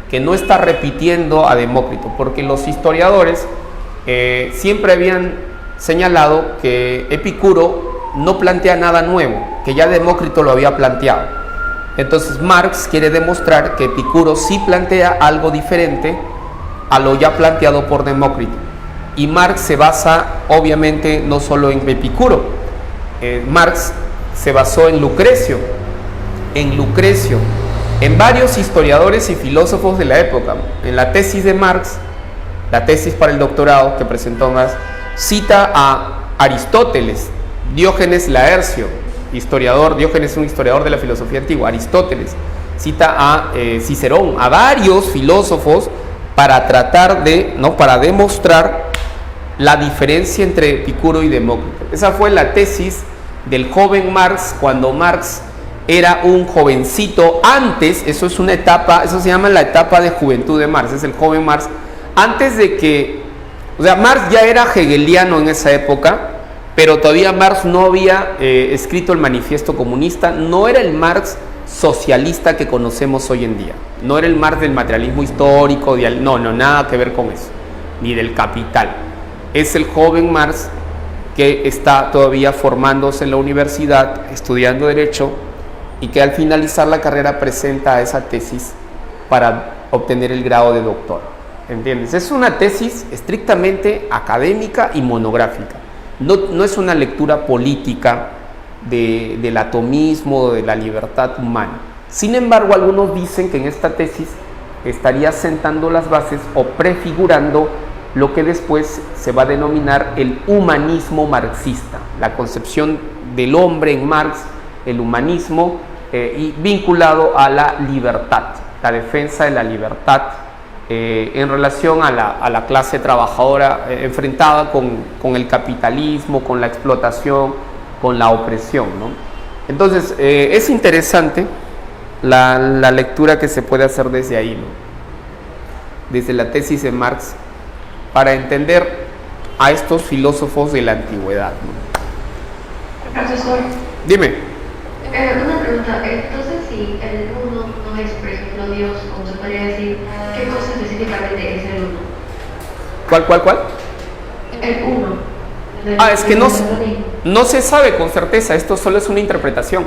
que no está repitiendo a Demócrito, porque los historiadores siempre habían señalado que Epicuro no plantea nada nuevo, que ya Demócrito lo había planteado. Entonces Marx quiere demostrar que Epicuro sí plantea algo diferente a lo ya planteado por Demócrito. Y Marx se basa obviamente no solo en Epicuro, Marx se basó en Lucrecio, en varios historiadores y filósofos de la época. En la tesis de Marx, la tesis para el doctorado que presentó Marx, cita a Aristóteles, Diógenes Laercio, historiador, Diógenes es un historiador de la filosofía antigua, Aristóteles, cita a Cicerón, a varios filósofos para tratar de, ¿no?, para demostrar la diferencia entre Epicuro y Demócrito. Esa fue la tesis del joven Marx cuando Marx era un jovencito. Antes, eso es una etapa, eso se llama la etapa de juventud de Marx, es el joven Marx, antes de que, o sea, Marx ya era hegeliano en esa época, pero todavía Marx no había escrito el manifiesto comunista, no era el Marx socialista que conocemos hoy en día, no era el Marx del materialismo histórico, no, nada que ver con eso, ni del Capital. Es el joven Marx que está todavía formándose en la universidad, estudiando Derecho, y que al finalizar la carrera presenta esa tesis para obtener el grado de doctor. ¿Entiendes? Es una tesis estrictamente académica y monográfica. No es una lectura política del atomismo, de la libertad humana. Sin embargo, algunos dicen que en esta tesis estaría sentando las bases o prefigurando lo que después se va a denominar el humanismo marxista, la concepción del hombre en Marx, el humanismo, y vinculado a la libertad, la defensa de la libertad en relación a la clase trabajadora enfrentada con el capitalismo, con la explotación, con la opresión, ¿no? Entonces, es interesante la lectura que se puede hacer desde ahí, ¿no?, desde la tesis de Marx, para entender a estos filósofos de la antigüedad, ¿no? Profesor, Dime. una pregunta. Entonces, si el uno no es, por ejemplo, Dios, como se podría decir, ¿qué cosa específicamente es el uno? ¿Cuál? El uno. Es que no se sabe con certeza, esto solo es una interpretación.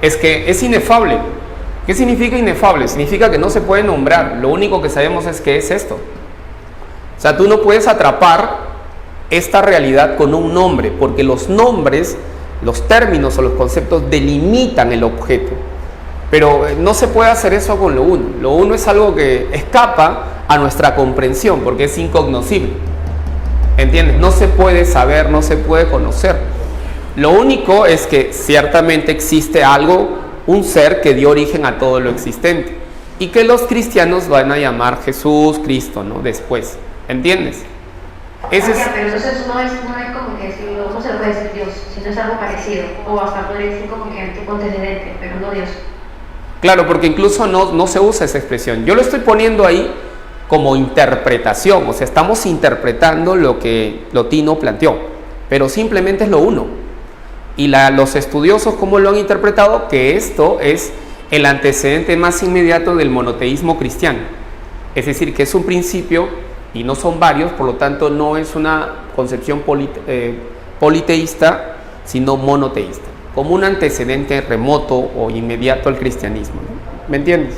Es que es inefable. ¿Qué significa inefable? Significa que no se puede nombrar, lo único que sabemos es que es esto. O sea, tú no puedes atrapar esta realidad con un nombre, porque los nombres, los términos o los conceptos delimitan el objeto, pero no se puede hacer eso con lo uno. Lo uno es algo que escapa a nuestra comprensión porque es incognoscible, ¿entiendes? No se puede saber, no se puede conocer. Lo único es que ciertamente existe algo, un ser que dio origen a todo lo existente y que los cristianos van a llamar Jesús, Cristo, ¿no?, después, ¿entiendes? Pero entonces no es como que si no se lo puede decir Dios, sino es algo parecido, o hasta podría decir como que tipo antecedente, pero no Dios. Claro, porque incluso no se usa esa expresión. Yo lo estoy poniendo ahí como interpretación, o sea, estamos interpretando lo que Plotino planteó, pero simplemente es lo uno. Y los estudiosos, ¿cómo lo han interpretado? Que esto es el antecedente más inmediato del monoteísmo cristiano. Es decir, que es un principio y no son varios, por lo tanto no es una concepción politeísta, sino monoteísta, como un antecedente remoto o inmediato al cristianismo, ¿no? ¿Me entiendes?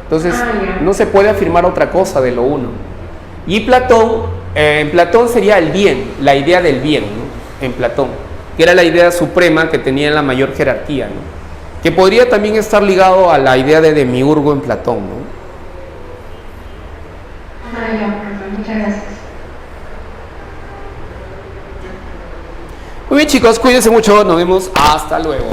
Entonces no se puede afirmar otra cosa de lo uno. Y Platón, en Platón sería el bien, la idea del bien, ¿no?, en Platón. que era la idea suprema que tenía la mayor jerarquía, ¿no? Que podría también estar ligado a la idea de demiurgo en Platón, ¿no? Muchas gracias. Muy bien, chicos, cuídense mucho, nos vemos, hasta luego.